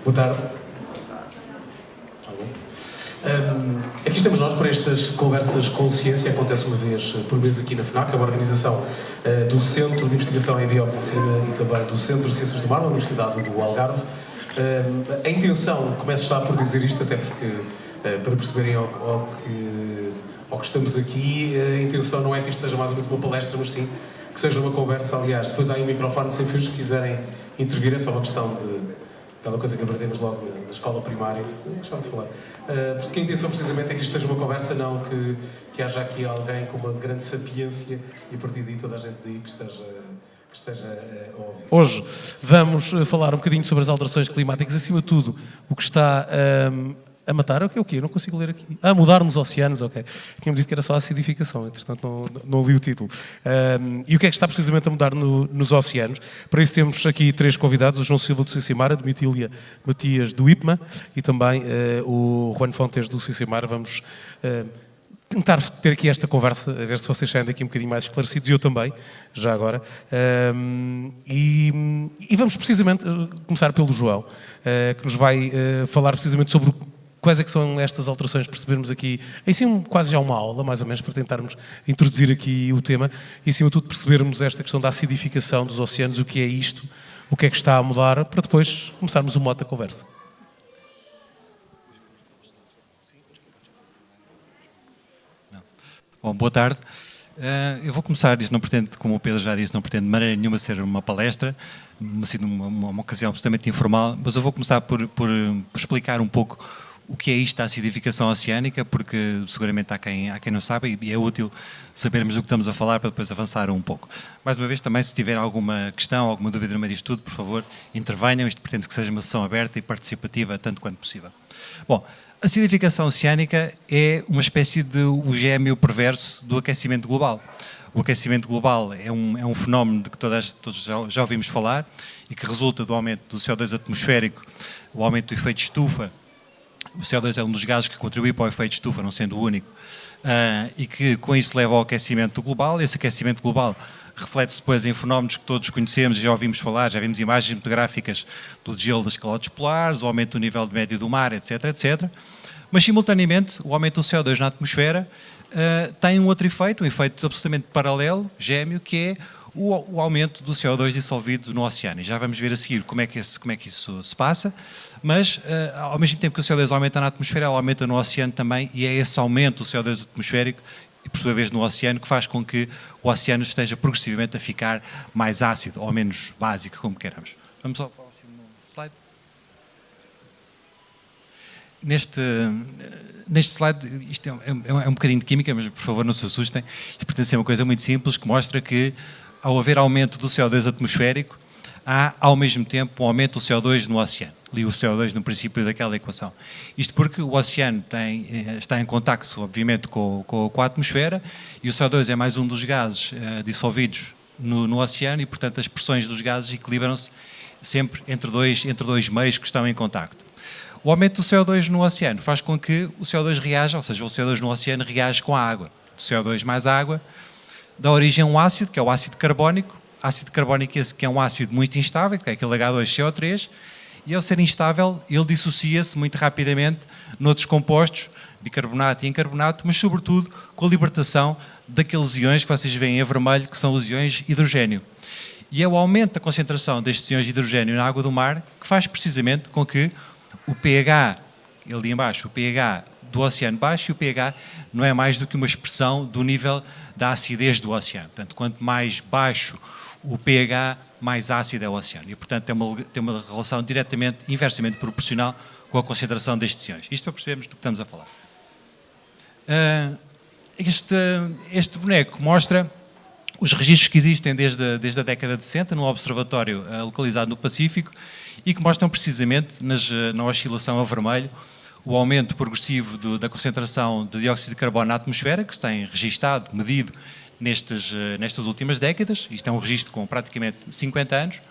Boa tarde. Aqui estamos nós para estas conversas com ciência. Acontece uma vez por mês aqui na FNAC, é uma organização do Centro de Investigação em Biomedicina e também do Centro de Ciências do Mar, da Universidade do Algarve. A intenção, começo já por dizer isto, até porque, para perceberem ao que estamos aqui, a intenção não é que isto seja mais ou menos uma palestra, mas sim que seja uma conversa. Aliás, depois há aí um microfone sem fios, se quiserem intervir, é só uma questão de aquela coisa que aprendemos logo na escola primária. Gostava de falar. Porque a intenção precisamente é que isto seja uma conversa, não que haja aqui alguém com uma grande sapiência e a partir daí toda a gente daí que esteja a ouvir. Hoje vamos falar um bocadinho sobre as alterações climáticas, acima de tudo, o que está a matar, o quê? Eu não consigo ler aqui. A mudar nos oceanos, ok. Tinha-me dito que era só a acidificação, entretanto não li o título. E o que é que está precisamente a mudar nos oceanos? Para isso temos aqui três convidados, o João Silva do Cicimar, a Domitília Matias do IPMA e também o Juan Fontes do Cicimar. Vamos tentar ter aqui esta conversa, a ver se vocês saem daqui um bocadinho mais esclarecidos, e eu também, já agora. E vamos precisamente começar pelo João, que nos vai falar precisamente sobre quais é que são estas alterações, percebermos aqui, em cima quase já uma aula, mais ou menos, para tentarmos introduzir aqui o tema, e acima de tudo percebermos esta questão da acidificação dos oceanos, o que é isto, o que é que está a mudar, para depois começarmos o mote da conversa. Bom, boa tarde. Eu vou começar, isto não pretende, como o Pedro já disse, não pretende de maneira nenhuma ser uma palestra, sendo uma ocasião absolutamente informal, mas eu vou começar por explicar um pouco o que é isto da acidificação oceânica, porque seguramente há quem não sabe e é útil sabermos do que estamos a falar para depois avançar um pouco. Mais uma vez, também, se tiver alguma questão, alguma dúvida no meio disto tudo, por favor, intervenham. Isto pretende que seja uma sessão aberta e participativa, tanto quanto possível. Bom, a acidificação oceânica é uma espécie de o gêmeo perverso do aquecimento global. O aquecimento global é um fenómeno de que todos já ouvimos falar e que resulta do aumento do CO2 atmosférico, o aumento do efeito estufa. O CO2 é um dos gases que contribui para o efeito estufa, não sendo o único, e que com isso leva ao aquecimento global. Esse aquecimento global reflete-se depois em fenómenos que todos conhecemos e já ouvimos falar, já vimos imagens fotográficas do gelo das calotes polares, o aumento do nível médio do mar, etc, etc. Mas, simultaneamente, o aumento do CO2 na atmosfera tem um outro efeito, um efeito absolutamente paralelo, gêmeo, que é o aumento do CO2 dissolvido no oceano. E já vamos ver a seguir como é que isso se passa, mas ao mesmo tempo que o CO2 aumenta na atmosfera, ele aumenta no oceano também, e é esse aumento do CO2 atmosférico, e por sua vez no oceano, que faz com que o oceano esteja progressivamente a ficar mais ácido, ou menos básico, como queiramos. Vamos ao próximo slide. Neste slide, isto é um bocadinho de química, mas por favor não se assustem, isto pretende ser uma coisa muito simples, que mostra que ao haver aumento do CO2 atmosférico, há ao mesmo tempo um aumento do CO2 no oceano. Ali o CO2 no princípio daquela equação. Isto porque o oceano está em contacto, obviamente, com a atmosfera, e o CO2 é mais um dos gases dissolvidos no oceano, e portanto as pressões dos gases equilibram-se sempre entre dois meios que estão em contacto. O aumento do CO2 no oceano faz com que o CO2 reaja, ou seja, o CO2 no oceano reage com a água. O CO2 mais água dá origem a um ácido, que é o ácido carbónico. Ácido carbónico esse que é um ácido muito instável, que é aquele H2CO3, e ao ser instável ele dissocia-se muito rapidamente noutros compostos, bicarbonato e incarbonato, mas sobretudo com a libertação daqueles íons que vocês veem em vermelho, que são os íons hidrogênio. E é o aumento da concentração destes íons de hidrogênio na água do mar que faz precisamente com que o pH, ali embaixo, o pH do oceano baixo, e o pH não é mais do que uma expressão do nível da acidez do oceano. Portanto, quanto mais baixo o pH, mais ácido é o oceano. E, portanto, tem uma relação diretamente, inversamente proporcional com a concentração destes íons. Isto para percebermos do que estamos a falar. Este boneco mostra os registros que existem desde a década de 60, num observatório localizado no Pacífico, e que mostram precisamente, na oscilação a vermelho, o aumento progressivo da concentração de dióxido de carbono na atmosfera, que se tem registado, medido nestas últimas décadas. Isto é um registro com praticamente 50 anos,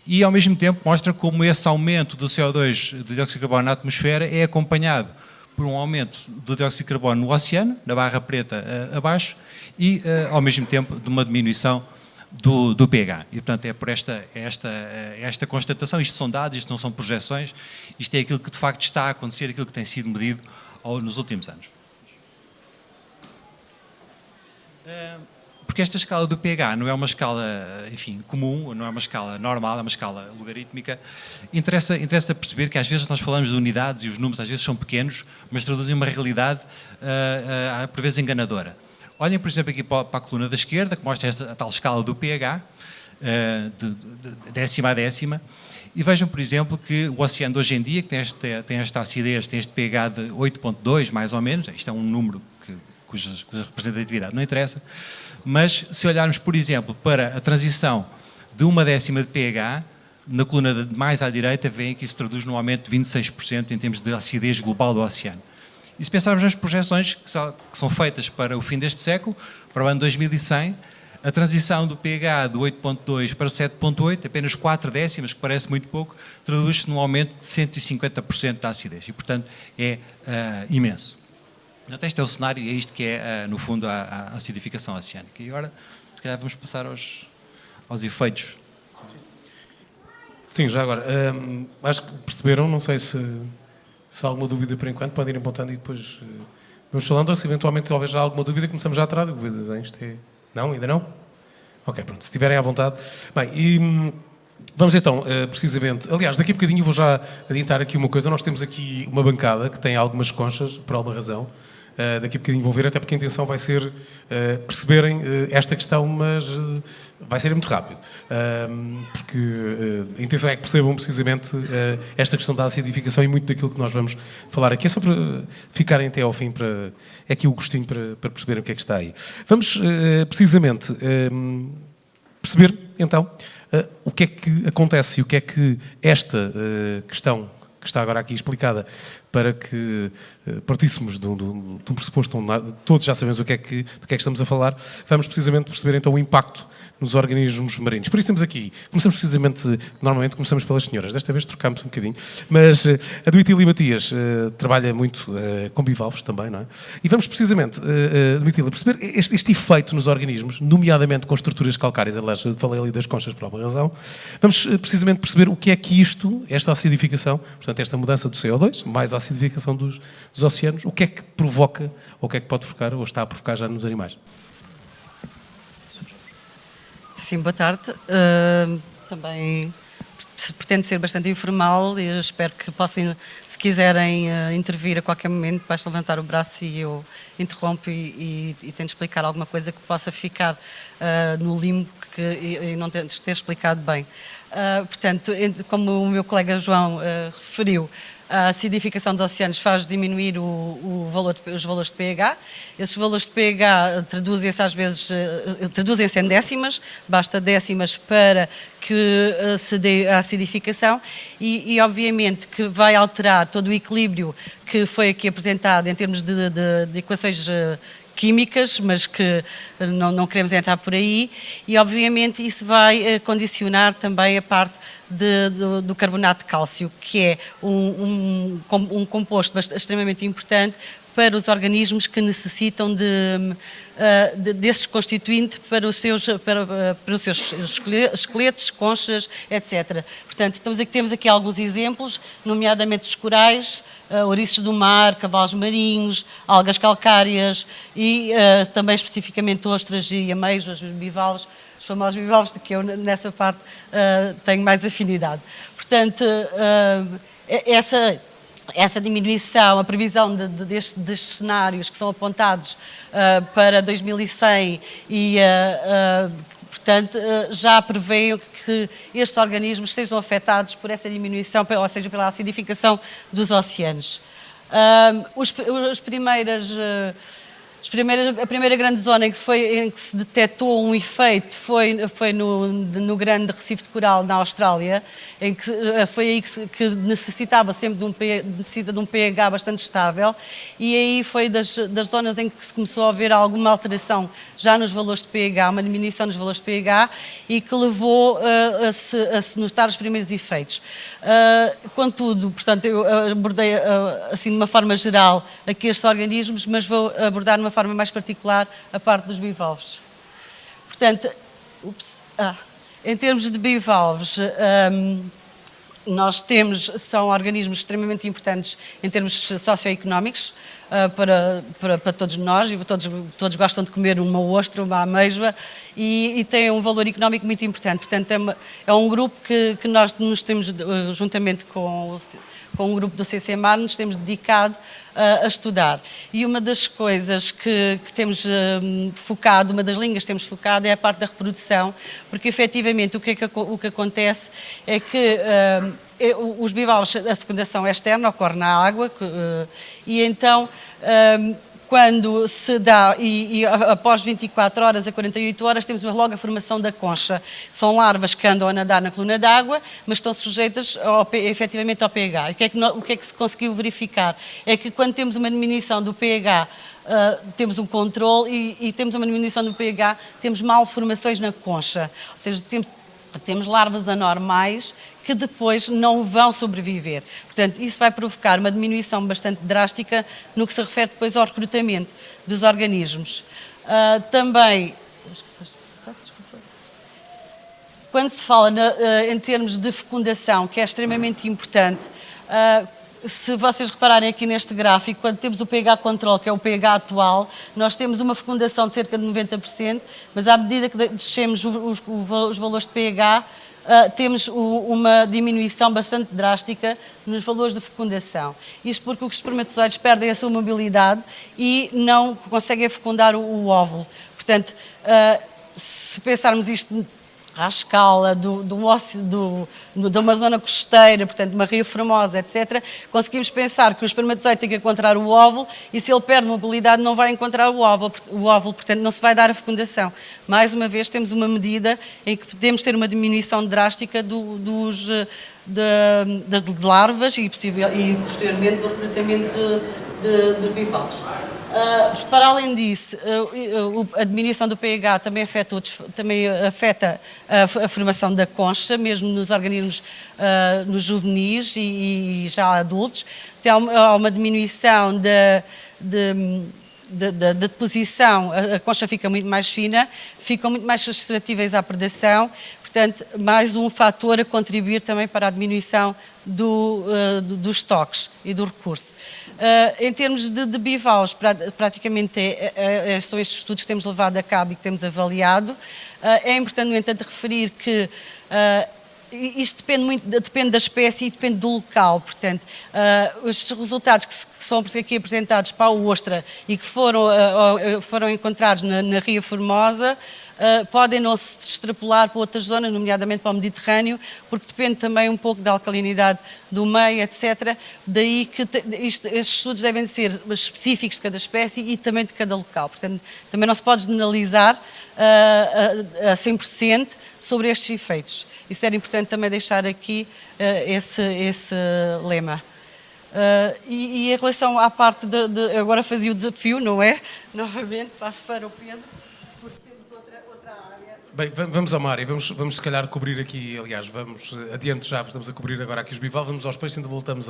e ao mesmo tempo mostra como esse aumento do CO2, do dióxido de carbono na atmosfera, é acompanhado por um aumento do dióxido de carbono no oceano, na barra preta abaixo, e ao mesmo tempo de uma diminuição do pH. E, portanto, é por esta constatação, isto são dados, isto não são projeções, isto é aquilo que de facto está a acontecer, aquilo que tem sido medido nos últimos anos. Porque esta escala do pH não é uma escala, enfim, comum, não é uma escala normal, é uma escala logarítmica. Interessa perceber que às vezes nós falamos de unidades e os números às vezes são pequenos, mas traduzem uma realidade por vezes enganadora. Olhem, por exemplo, aqui para a coluna da esquerda, que mostra a tal escala do pH, de décima a décima, e vejam, por exemplo, que o oceano de hoje em dia, que tem esta acidez, tem este pH de 8,2 mais ou menos, isto é um número cuja representatividade não interessa, mas se olharmos, por exemplo, para a transição de 1/10 de pH, na coluna mais à direita, veem que isso traduz num aumento de 26% em termos de acidez global do oceano. E se pensarmos nas projeções que são feitas para o fim deste século, para o ano 2100, a transição do pH de 8,2 para 7,8, apenas 4 décimas, que parece muito pouco, traduz-se num aumento de 150% da acidez. E, portanto, é imenso. Portanto, este é o cenário e é isto que é, no fundo, a acidificação oceânica. E agora, se calhar, vamos passar aos efeitos. Sim, já agora. Acho que perceberam, não sei se há alguma dúvida por enquanto, podem ir apontando e depois vamos falando, ou se eventualmente talvez já há alguma dúvida, começamos já a tirar dúvidas. Não? Ainda não? Ok, pronto, se estiverem à vontade. Bem, e vamos então, precisamente, aliás, daqui a bocadinho vou já adiantar aqui uma coisa, nós temos aqui uma bancada que tem algumas conchas, por alguma razão, daqui a bocadinho vão ver, até porque a intenção vai ser perceberem esta questão, mas vai ser muito rápido, porque a intenção é que percebam precisamente esta questão da acidificação e muito daquilo que nós vamos falar aqui. É só para ficarem até ao fim, é aqui o gostinho para perceberem o que é que está aí. Vamos precisamente perceber, então, o que é que acontece e o que é que esta questão que está agora aqui explicada, para que partíssemos de um pressuposto onde todos já sabemos do que é que estamos a falar, vamos precisamente perceber então o impacto nos organismos marinhos. Por isso temos aqui, começamos precisamente, normalmente começamos pelas senhoras, desta vez trocamos um bocadinho, mas a Domitila Matias trabalha muito com bivalves também, não é? E vamos precisamente, Domitila, perceber este efeito nos organismos, nomeadamente com estruturas calcárias, aliás, falei ali das conchas por alguma razão, vamos precisamente perceber o que é que esta acidificação, portanto esta mudança do CO2, mais a acidificação dos oceanos, o que é que provoca, ou o que é que pode provocar, ou está a provocar já nos animais. Sim, boa tarde. Também pretendo ser bastante informal e espero que possam, se quiserem intervir a qualquer momento, basta levantar o braço e eu interrompo e tento explicar alguma coisa que possa ficar no limbo e não ter explicado bem. Portanto, como o meu colega João referiu, a acidificação dos oceanos faz diminuir os valores de pH. Esses valores de pH traduzem-se às vezes em décimas, basta décimas para que se dê a acidificação e obviamente que vai alterar todo o equilíbrio que foi aqui apresentado em termos de equações químicas, mas que não queremos entrar por aí, e obviamente isso vai condicionar também a parte do carbonato de cálcio, que é um composto extremamente importante para os organismos que necessitam desses constituintes para os seus esqueletos, conchas, etc. Portanto, temos aqui alguns exemplos, nomeadamente os corais, ouriços do mar, cavalos marinhos, algas calcárias e também especificamente ostras e ameijoas, os bivalves, os famosos bivalves, de que eu nessa parte tenho mais afinidade. Portanto, essa diminuição, a previsão destes cenários que são apontados para 2100 e, portanto, já prevê que estes organismos sejam afetados por essa diminuição, ou seja, pela acidificação dos oceanos. A primeira grande zona em que se detectou um efeito foi no grande Recife de Coral, na Austrália, em que foi aí que necessitava sempre de um pH bastante estável, e aí foi das zonas em que se começou a ver alguma alteração já nos valores de pH, uma diminuição nos valores de pH, e que levou a se notar os primeiros efeitos. Contudo, portanto, eu abordei assim de uma forma geral aqui estes organismos, mas vou abordar de uma forma mais particular a parte dos bivalves. Portanto, Em termos de bivalves, são organismos extremamente importantes em termos socioeconómicos para todos nós, e todos gostam de comer uma ostra, uma ameijoa, e tem um valor económico muito importante. Portanto, é um grupo que nós nos temos, juntamente com um grupo do CCMAR, nos temos dedicado a estudar. E uma das coisas que temos focado, uma das linhas que temos focado é a parte da reprodução, porque efetivamente o que acontece é que os bivalves, a fecundação é externa, ocorre na água, e então quando se dá, e após 24 horas a 48 horas, temos logo a formação da concha. São larvas que andam a nadar na coluna d'água, mas estão sujeitas efetivamente ao pH. O que é que se conseguiu verificar? É que quando temos uma diminuição do pH, temos um controle, e temos uma diminuição do pH, temos malformações na concha. Ou seja, temos larvas anormais que depois não vão sobreviver. Portanto, isso vai provocar uma diminuição bastante drástica no que se refere depois ao recrutamento dos organismos. Também, quando se fala em termos de fecundação, que é extremamente importante, se vocês repararem aqui neste gráfico, quando temos o pH control, que é o pH atual, nós temos uma fecundação de cerca de 90%, mas à medida que descemos os valores de pH, temos uma diminuição bastante drástica nos valores de fecundação. Isto porque os espermatozoides perdem a sua mobilidade e não conseguem fecundar o óvulo. Portanto, se pensarmos isto à escala de uma zona costeira, portanto, uma rio formosa, etc., conseguimos pensar que o espermatozoide tem que encontrar o óvulo, e se ele perde mobilidade não vai encontrar o óvulo, portanto, não se vai dar a fecundação. Mais uma vez, temos uma medida em que podemos ter uma diminuição drástica das larvas e posteriormente do recrutamento dos bivalves. Para além disso, a diminuição do pH também afeta a formação da concha, mesmo nos organismos nos juvenis e já adultos. Há uma diminuição da deposição, a concha fica muito mais fina, ficam muito mais suscetíveis à predação. Portanto, mais um fator a contribuir também para a diminuição dos estoques e do recurso. Em termos de bivalves, praticamente são estes estudos que temos levado a cabo e que temos avaliado. É importante, no entanto, referir que isto depende da espécie e depende do local. Portanto, os resultados que são aqui apresentados para a ostra e que foram encontrados na Ria Formosa podem não se extrapolar para outras zonas, nomeadamente para o Mediterrâneo, porque depende também um pouco da alcalinidade do meio, etc. Daí que estes estudos devem ser específicos de cada espécie e também de cada local. Portanto, também não se pode generalizar a 100% sobre estes efeitos. Isso era importante também deixar aqui esse lema. E em relação à parte agora fazia o desafio, não é? Novamente, passo para o Pedro. Bem, vamos ao mar e vamos se calhar cobrir aqui, aliás, vamos adiante já, estamos a cobrir agora aqui os bivalves, vamos aos peixes e ainda voltamos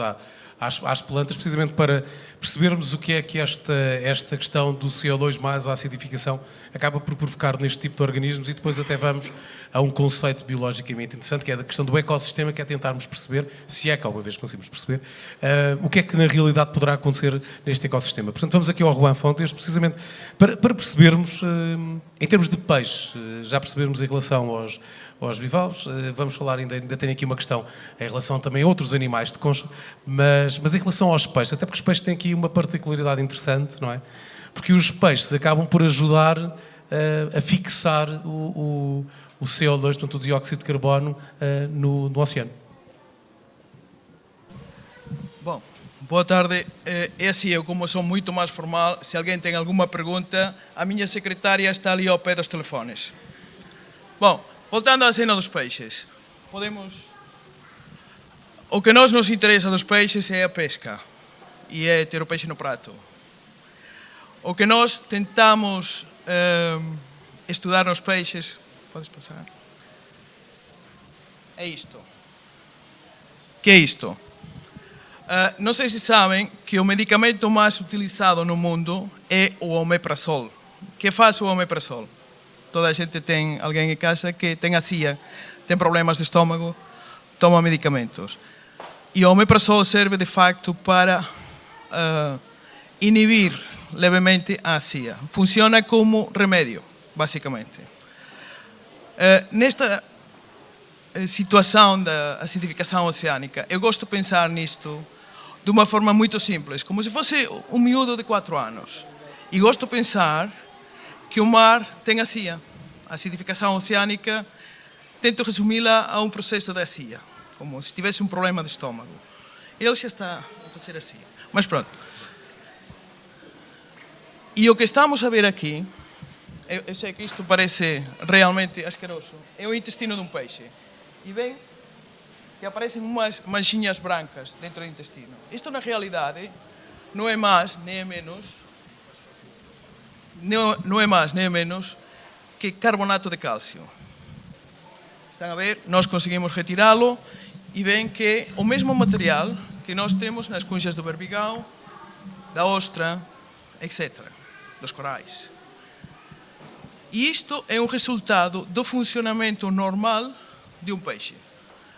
às plantas, precisamente para percebermos o que é que esta questão do CO2 mais a acidificação acaba por provocar neste tipo de organismos, e depois até vamos a um conceito biologicamente interessante, que é a questão do ecossistema, que é tentarmos perceber, se é que alguma vez conseguimos perceber, o que é que na realidade poderá acontecer neste ecossistema. Portanto, vamos aqui ao Juan Fontes, precisamente para percebermos, em termos de peixe, já percebermos em relação aos bivalves, vamos falar, ainda tenho aqui uma questão em relação também a outros animais de concha, mas em relação aos peixes, até porque os peixes têm aqui uma particularidade interessante, não é? Porque os peixes acabam por ajudar a fixar o CO2, portanto o dióxido de carbono, no oceano. Bom, boa tarde. Esse eu, como sou muito mais formal, se alguém tem alguma pergunta, a minha secretária está ali ao pé dos telefones. Bom, voltando à cena dos peixes, o que nos interessa dos peixes é a pesca e é ter o peixe no prato. O que nós tentamos estudar nos peixes, podes passar? É isto. Que é isto? Não sei se sabem que o medicamento mais utilizado no mundo é o omeprazol. O que faz o omeprazol? toda a gente tem alguém em casa que tem azia, tem problemas de estômago, toma medicamentos. E o omeprazol serve, de facto, para inibir levemente a azia. Funciona como remédio, basicamente. Nesta situação da acidificação oceânica, eu gosto de pensar nisto de uma forma muito simples, como se fosse um miúdo de 4 anos. E gosto de pensar que o mar tem azia. A acidificação oceânica, tento resumi-la a um processo de azia, como se tivesse um problema de estômago. Ele já está a fazer assim. Mas pronto. E o que estamos a ver aqui, eu sei que isto parece realmente asqueroso, é o intestino de um peixe. E bem que aparecem umas manchinhas brancas dentro do intestino. Isto, na realidade, não é mais nem é menos, que carbonato de cálcio. Estão a ver? Nós conseguimos retirá-lo e veem que o mesmo material que nós temos nas conchas do berbigão, da ostra, etc., dos corais. E isto é um resultado do funcionamento normal de um peixe.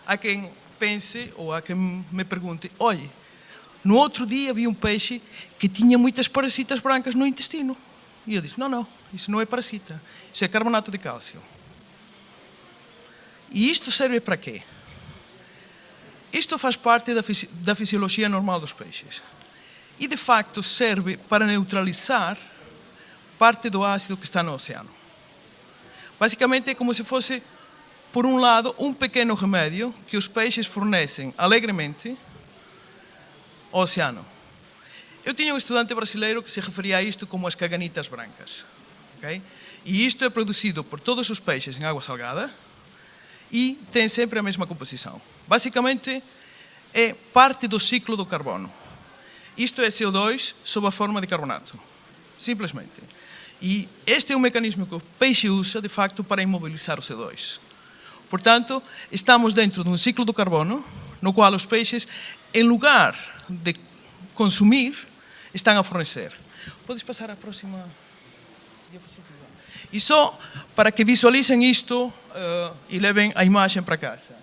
Há quem pense ou há quem me pergunte, olha, no outro dia vi um peixe que tinha muitas parasitas brancas no intestino. E eu disse, não, isso não é parasita, isso é carbonato de cálcio. E isto serve para quê? Isto faz parte da fisiologia normal dos peixes. E, de facto, serve para neutralizar parte do ácido que está no oceano. Basicamente é como se fosse, por um lado, um pequeno remédio que os peixes fornecem alegremente ao oceano. Eu tinha um estudante brasileiro que se referia a isto como as caganitas brancas. Okay? E isto é produzido por todos os peixes em água salgada e tem sempre a mesma composição. Basicamente, é parte do ciclo do carbono. Isto é CO2 sob a forma de carbonato. Simplesmente. E este é um mecanismo que o peixe usa, de facto, para imobilizar o CO2. Portanto, estamos dentro de um ciclo do carbono, no qual os peixes, em lugar de consumir, estão a fornecer. Podes passar à próxima diapositiva? E só para que visualizem isto e levem a imagem para casa.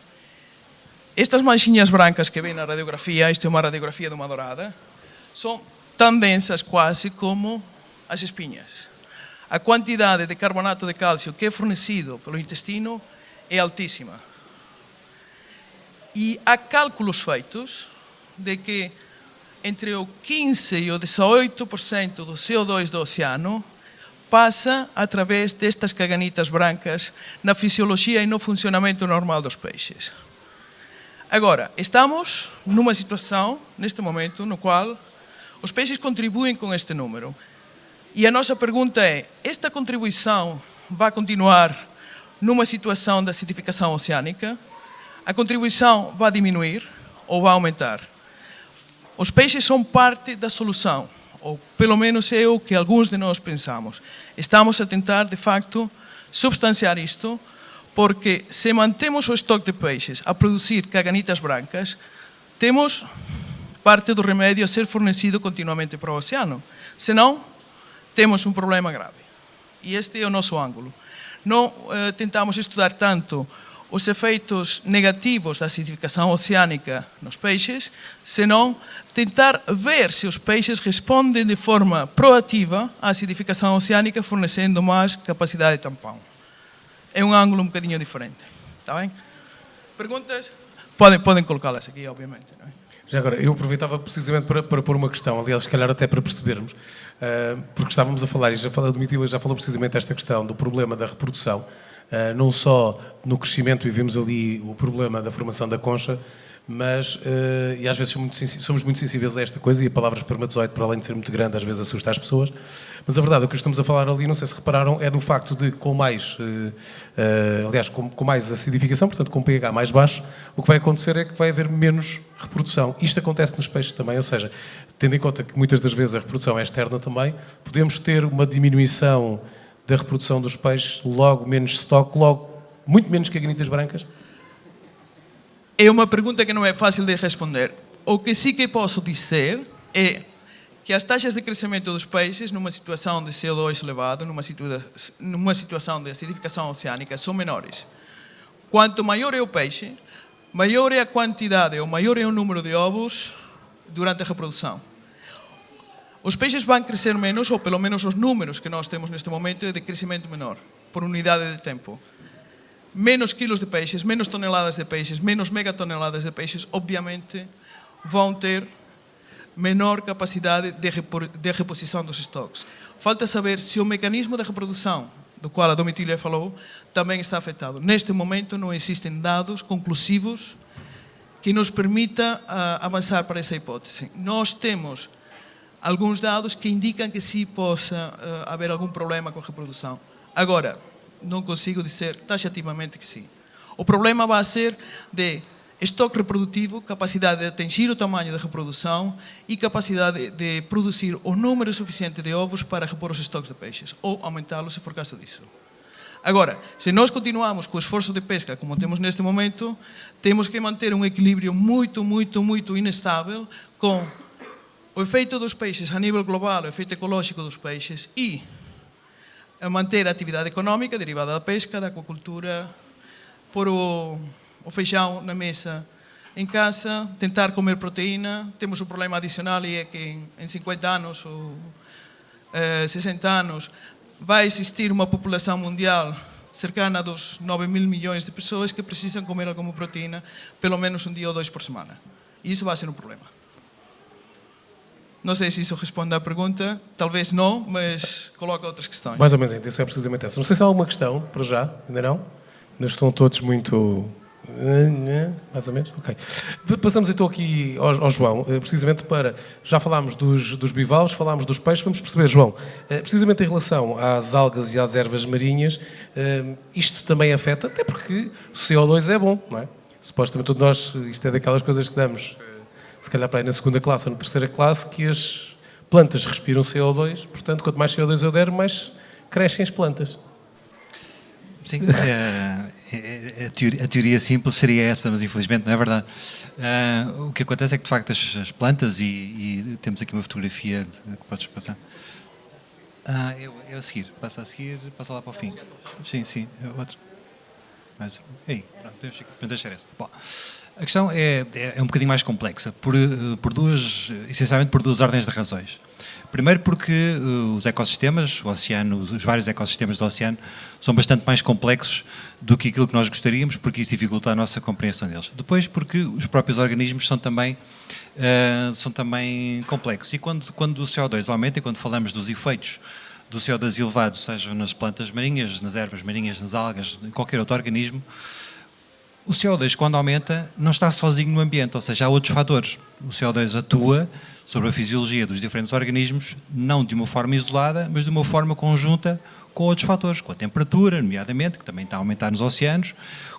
Estas manchinhas brancas que veem na radiografia, isto é uma radiografia de uma dourada, são tão densas quase como as espinhas. A quantidade de carbonato de cálcio que é fornecido pelo intestino é altíssima. E há cálculos feitos de que entre o 15% e o 18% do CO2 do oceano passa através destas caganitas brancas na fisiologia e no funcionamento normal dos peixes. Agora, estamos numa situação, neste momento, no qual os peixes contribuem com este número. E a nossa pergunta é, esta contribuição vai continuar numa situação de acidificação oceânica? A contribuição vai diminuir ou vai aumentar? Os peixes são parte da solução, ou pelo menos é o que alguns de nós pensamos. Estamos a tentar, de facto, substanciar isto, porque se mantemos o estoque de peixes a produzir caganitas brancas, temos parte do remédio a ser fornecido continuamente para o oceano. Senão, temos um problema grave. E este é o nosso ângulo. Não tentamos estudar tanto os efeitos negativos da acidificação oceânica nos peixes, senão tentar ver se os peixes respondem de forma proativa à acidificação oceânica, fornecendo mais capacidade de tampão. É um ângulo um bocadinho diferente. Está bem? Perguntas? Podem colocá-las aqui, obviamente. Não é? Já agora, eu aproveitava precisamente para pôr uma questão, aliás, se calhar até para percebermos, porque estávamos a falar, e já falou, Domitila já falou precisamente esta questão do problema da reprodução, não só no crescimento, e vimos ali o problema da formação da concha, mas, e às vezes somos muito sensíveis a esta coisa, e a palavra espermatozoide, para além de ser muito grande, às vezes assusta as pessoas, mas a verdade, o que estamos a falar ali, não sei se repararam, é do facto de, com mais acidificação, portanto com pH mais baixo, o que vai acontecer é que vai haver menos reprodução. Isto acontece nos peixes também, ou seja, tendo em conta que muitas das vezes a reprodução é externa também, podemos ter uma diminuição da reprodução dos peixes, logo menos estoque, logo muito menos caganitas brancas? É uma pergunta que não é fácil de responder. O que sim que posso dizer é que as taxas de crescimento dos peixes, numa situação de CO2 elevado, numa situação de acidificação oceânica, são menores. Quanto maior é o peixe, maior é a quantidade ou maior é o número de ovos durante a reprodução. Os peixes vão crescer menos, ou pelo menos os números que nós temos neste momento é de crescimento menor, por unidade de tempo. Menos quilos de peixes, menos toneladas de peixes, menos megatoneladas de peixes, obviamente vão ter menor capacidade de reposição dos estoques. Falta saber se o mecanismo de reprodução, do qual a Domitila falou, também está afetado. Neste momento não existem dados conclusivos que nos permita avançar para essa hipótese. Nós temos alguns dados que indicam que sim possa haver algum problema com a reprodução. Agora, não consigo dizer taxativamente que sim. O problema vai ser de estoque reprodutivo, capacidade de atingir o tamanho da reprodução e capacidade de produzir o número suficiente de ovos para repor os estoques de peixes, ou aumentá-los se for caso disso. Agora, se nós continuarmos com o esforço de pesca como temos neste momento, temos que manter um equilíbrio muito inestável com o efeito dos peixes a nível global, o efeito ecológico dos peixes e a manter a atividade económica derivada da pesca, da aquacultura, pôr o feijão na mesa em casa, tentar comer proteína. Temos um problema adicional e é que em 50 anos ou 60 anos vai existir uma população mundial cercana dos 9 mil milhões de pessoas que precisam comer alguma proteína pelo menos um dia ou dois por semana. E isso vai ser um problema. Não sei se isso responde à pergunta, talvez não, mas coloca outras questões. Mais ou menos a intenção é precisamente essa. Não sei se há alguma questão, para já, ainda não? Ainda estão todos muito... mais ou menos? Ok. Passamos então aqui ao João, precisamente para... Já falámos dos bivalves, falámos dos peixes, vamos perceber, João, precisamente em relação às algas e às ervas marinhas, isto também afeta, até porque o CO2 é bom, não é? Supostamente todos nós, isto é daquelas coisas que damos, se calhar para aí na segunda classe ou na terceira classe, que as plantas respiram CO2, portanto, quanto mais CO2 eu der, mais crescem as plantas. Sim, a teoria simples seria essa, mas infelizmente não é verdade. O que acontece é que, de facto, as plantas, e temos aqui uma fotografia que podes passar. Eu a seguir, passa lá para o fim. Sim, outro. Mais aí, pronto, vamos deixar essa. Bom, a questão é um bocadinho mais complexa, essencialmente por duas ordens de razões. Primeiro porque os ecossistemas, o oceano, os vários ecossistemas do oceano, são bastante mais complexos do que aquilo que nós gostaríamos, porque isso dificulta a nossa compreensão deles. Depois porque os próprios organismos são também complexos. E quando o CO2 aumenta, e quando falamos dos efeitos do CO2 elevado, seja nas plantas marinhas, nas ervas marinhas, nas algas, em qualquer outro organismo, o CO2, quando aumenta, não está sozinho no ambiente, ou seja, há outros fatores. O CO2 atua sobre a fisiologia dos diferentes organismos, não de uma forma isolada, mas de uma forma conjunta com outros fatores, com a temperatura, nomeadamente, que também está a aumentar nos oceanos,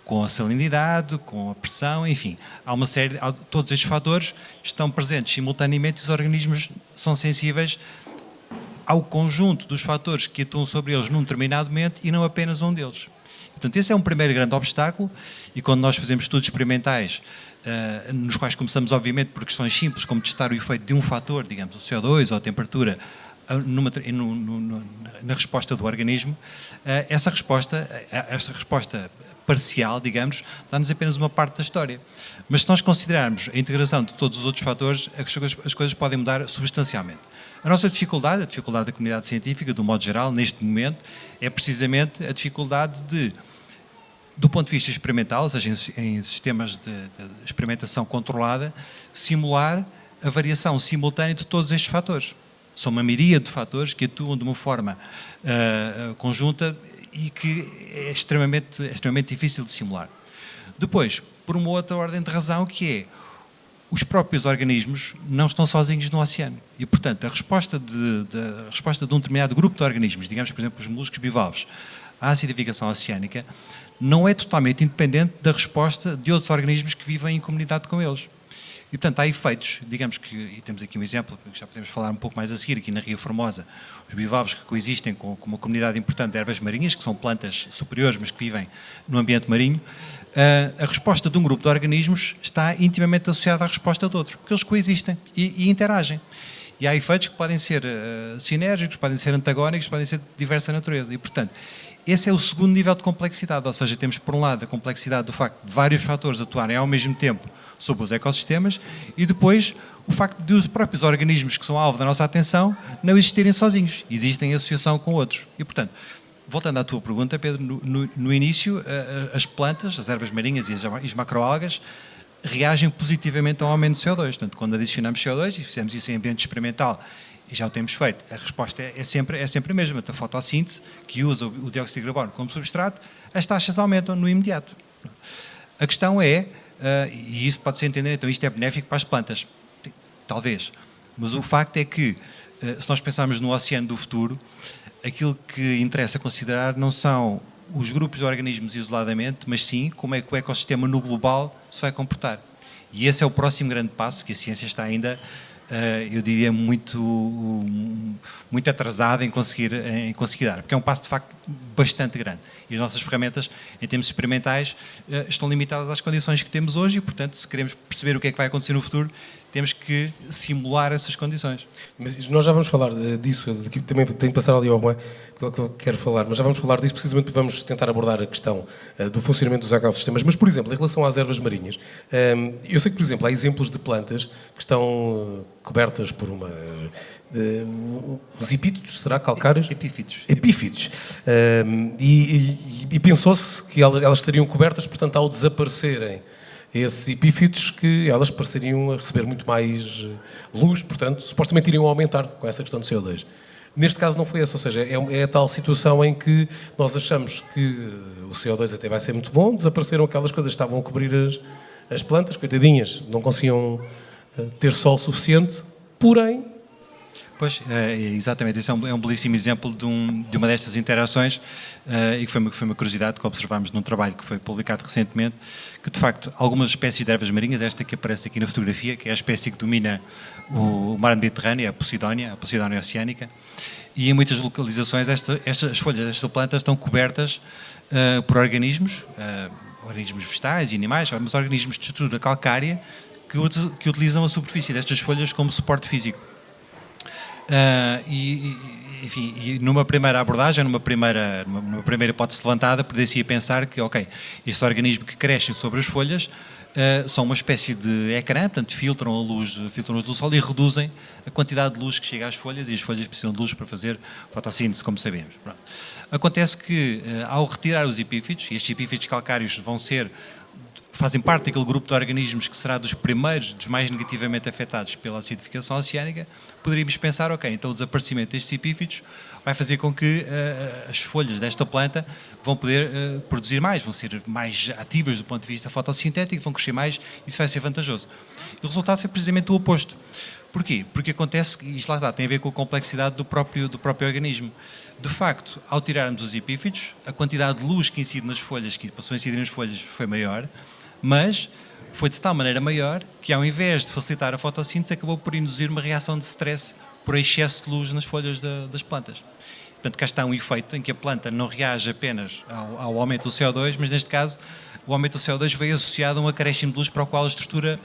com a salinidade, com a pressão, enfim. Todos estes fatores estão presentes simultaneamente e os organismos são sensíveis ao conjunto dos fatores que atuam sobre eles num determinado momento e não apenas um deles. Portanto, esse é um primeiro grande obstáculo e quando nós fazemos estudos experimentais, nos quais começamos, obviamente, por questões simples, como testar o efeito de um fator, digamos, o CO2 ou a temperatura, na resposta do organismo, essa resposta parcial, digamos, dá-nos apenas uma parte da história. Mas se nós considerarmos a integração de todos os outros fatores, as coisas podem mudar substancialmente. A nossa dificuldade, a dificuldade da comunidade científica, do modo geral, neste momento, é precisamente a dificuldade do ponto de vista experimental, ou seja, em sistemas de experimentação controlada, simular a variação simultânea de todos estes fatores. São uma miríade de fatores que atuam de uma forma conjunta e que é extremamente difícil de simular. Depois, por uma outra ordem de razão, que é os próprios organismos não estão sozinhos no oceano. E, portanto, a resposta de um determinado grupo de organismos, digamos, por exemplo, os moluscos bivalves, à acidificação oceânica, não é totalmente independente da resposta de outros organismos que vivem em comunidade com eles. E, portanto, há efeitos, digamos que, e temos aqui um exemplo, que já podemos falar um pouco mais a seguir, aqui na Ria Formosa, os bivalves que coexistem com uma comunidade importante de ervas marinhas, que são plantas superiores, mas que vivem no ambiente marinho. A resposta de um grupo de organismos está intimamente associada à resposta de outro, porque eles coexistem e interagem. E há efeitos que podem ser sinérgicos, podem ser antagónicos, podem ser de diversa natureza. E, portanto, esse é o segundo nível de complexidade, ou seja, temos por um lado a complexidade do facto de vários fatores atuarem ao mesmo tempo sobre os ecossistemas e depois o facto de os próprios organismos que são alvo da nossa atenção não existirem sozinhos, existem em associação com outros. E, portanto, voltando à tua pergunta, Pedro, no início as plantas, as ervas marinhas e as macroalgas reagem positivamente ao aumento de CO2. Portanto, quando adicionamos CO2, e fizemos isso em ambiente experimental, e já o temos feito, a resposta é sempre a mesma. A fotossíntese, que usa o dióxido de carbono como substrato, as taxas aumentam no imediato. A questão é, e isso pode ser entendido, então isto é benéfico para as plantas. Talvez. Mas o facto é que, se nós pensarmos no oceano do futuro, aquilo que interessa considerar não são os grupos de organismos isoladamente, mas sim como é que o ecossistema no global se vai comportar. E esse é o próximo grande passo que a ciência está ainda, eu diria, muito atrasada em conseguir dar, porque é um passo de facto bastante grande. E as nossas ferramentas, em termos experimentais, estão limitadas às condições que temos hoje e, portanto, se queremos perceber o que é que vai acontecer no futuro, temos que simular essas condições. Mas nós já vamos falar disso, também tenho que passar ali ao Juan, pelo que eu quero falar, mas já vamos falar disso precisamente porque vamos tentar abordar a questão do funcionamento dos ecossistemas. Mas, por exemplo, em relação às ervas marinhas, eu sei que, por exemplo, há exemplos de plantas que estão cobertas por os epífitos, será? Calcários? Epífitos. Epífitos. E pensou-se que elas estariam cobertas, portanto, ao desaparecerem esses epífitos, que elas pareceriam a receber muito mais luz, portanto, supostamente iriam aumentar com essa questão do CO2. Neste caso não foi essa, ou seja, é a tal situação em que nós achamos que o CO2 até vai ser muito bom, desapareceram aquelas coisas que estavam a cobrir as plantas, coitadinhas, não conseguiam ter sol suficiente, porém... Pois, exatamente, esse é um belíssimo exemplo de uma destas interações e que foi uma curiosidade que observámos num trabalho que foi publicado recentemente, que de facto algumas espécies de ervas marinhas, esta que aparece aqui na fotografia, que é a espécie que domina o mar Mediterrâneo, a Posidónia oceânica, e em muitas localizações as folhas destas plantas estão cobertas por organismos vegetais e animais, mas organismos de estrutura calcária que utilizam a superfície destas folhas como suporte físico. Enfim, numa primeira abordagem, numa primeira hipótese levantada, poderia pensar que, ok, estes organismos que crescem sobre as folhas são uma espécie de ecrã, portanto filtram a luz do sol e reduzem a quantidade de luz que chega às folhas, e as folhas precisam de luz para fazer fotossíntese, como sabemos. Pronto. Acontece que, ao retirar os epífitos, e estes epífitos calcários fazem parte daquele grupo de organismos que será dos primeiros, dos mais negativamente afetados pela acidificação oceânica, poderíamos pensar, ok, então o desaparecimento destes epífitos vai fazer com que as folhas desta planta vão poder produzir mais, vão ser mais ativas do ponto de vista fotossintético, vão crescer mais, isso vai ser vantajoso. E o resultado foi precisamente o oposto. Porquê? Porque acontece, e isto lá está, tem a ver com a complexidade do próprio organismo. De facto, ao tirarmos os epífitos, a quantidade de luz que incide nas folhas, que passou a incidir nas folhas, foi maior, mas foi de tal maneira maior que, ao invés de facilitar a fotossíntese, acabou por induzir uma reação de stress por excesso de luz nas folhas das plantas. Portanto, cá está um efeito em que a planta não reage apenas ao aumento do CO2, mas neste caso o aumento do CO2 veio associado a um acréscimo de luz para o qual a estrutura,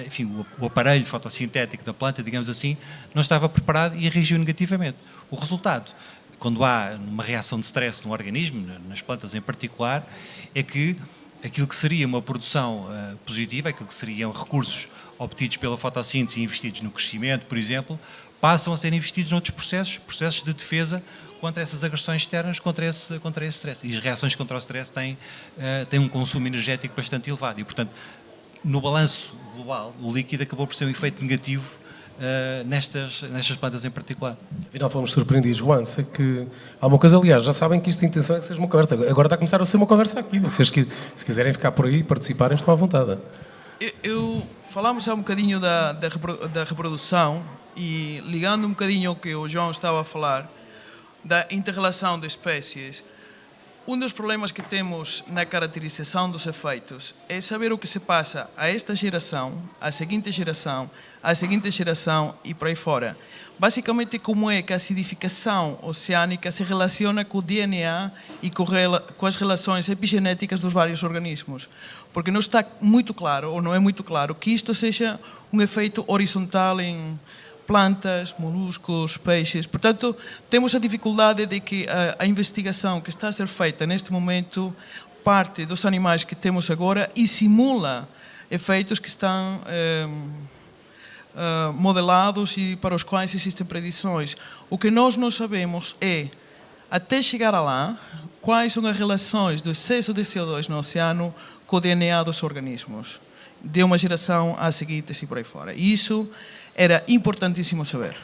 enfim, o aparelho fotossintético da planta, digamos assim, não estava preparado e reagiu negativamente. O resultado, quando há uma reação de stress no organismo, nas plantas em particular, é que aquilo que seria uma produção positiva, aquilo que seriam recursos obtidos pela fotossíntese e investidos no crescimento, por exemplo, passam a ser investidos noutros processos de defesa contra essas agressões externas, contra esse stress. E as reações contra o stress têm um consumo energético bastante elevado. E, portanto, no balanço global, o líquido acabou por ser um efeito negativo nestas plantas em particular. Afinal, fomos surpreendidos. Juan, sei que há uma coisa, aliás, já sabem que isto tem intenção é que seja uma conversa. Agora está a começar a ser uma conversa aqui. Vocês que, se quiserem ficar por aí e participarem, estão à vontade. Falamos há um bocadinho da reprodução e ligando um bocadinho ao que o João estava a falar, da inter-relação de espécies. Um dos problemas que temos na caracterização dos efeitos é saber o que se passa a esta geração, à seguinte geração e por aí fora. Basicamente, como é que a acidificação oceânica se relaciona com o DNA e com as relações epigenéticas dos vários organismos. Porque não está muito claro, ou não é muito claro, que isto seja um efeito horizontal plantas, moluscos, peixes. Portanto, temos a dificuldade de que a investigação que está a ser feita neste momento parte dos animais que temos agora e simula efeitos que estão modelados e para os quais existem predições. O que nós não sabemos é, até chegar a lá, quais são as relações do excesso de CO2 no oceano com o DNA dos organismos, de uma geração à seguinte e por aí fora. E isso era importantíssimo saber.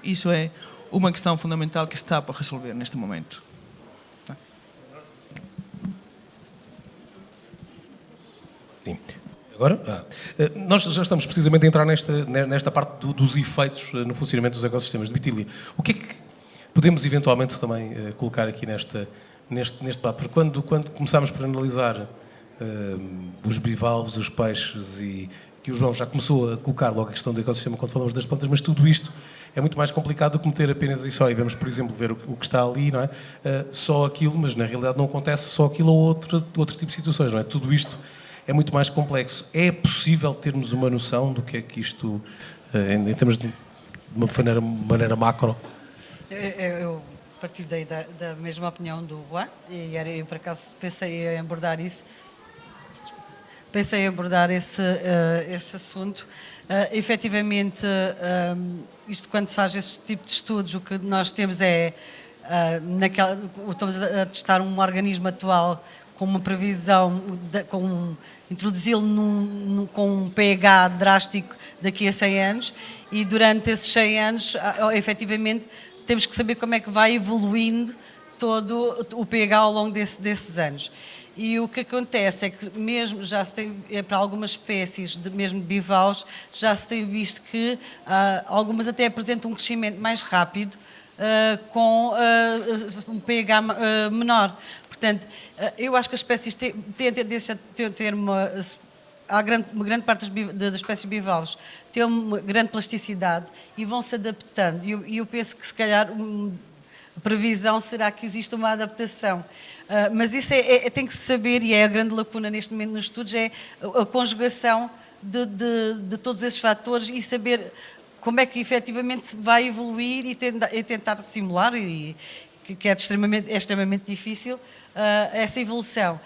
Isso é uma questão fundamental que está para resolver neste momento. Sim. Agora, nós já estamos precisamente a entrar nesta parte dos efeitos no funcionamento dos ecossistemas de Bitília. O que é que podemos eventualmente também colocar aqui neste debate? Porque quando começámos por analisar os bivalves, os peixes, e que o João já começou a colocar logo a questão do ecossistema quando falamos das plantas, mas tudo isto é muito mais complicado do que meter apenas isso. E vemos, por exemplo, ver o que está ali, não é? Só aquilo, mas na realidade não acontece só aquilo ou outro tipo de situações, não é? Tudo isto é muito mais complexo. É possível termos uma noção do que é que isto, em termos de uma maneira macro? Eu partilhei da mesma opinião do Juan, e eu por acaso pensei em abordar isso. Pensei em abordar esse assunto. Efetivamente, isto quando se faz esse tipo de estudos, o que nós temos é, estamos a testar um organismo atual com uma previsão, introduzi-lo com um pH drástico daqui a 100 anos, e durante esses 100 anos, efetivamente, temos que saber como é que vai evoluindo todo o pH ao longo desses anos. E o que acontece é que mesmo já se tem, para algumas espécies, mesmo de bivalves, já se tem visto que algumas até apresentam um crescimento mais rápido com um pH menor. Portanto, eu acho que as espécies têm a tendência a ter uma grande parte das espécies bivalves tem uma grande plasticidade e vão se adaptando. E eu penso que se calhar a previsão será que existe uma adaptação. Mas isso tem que se saber, e é a grande lacuna neste momento nos estudos, é a conjugação de todos esses fatores e saber como é que efetivamente se vai evoluir e tentar simular, e que é extremamente difícil, essa evolução.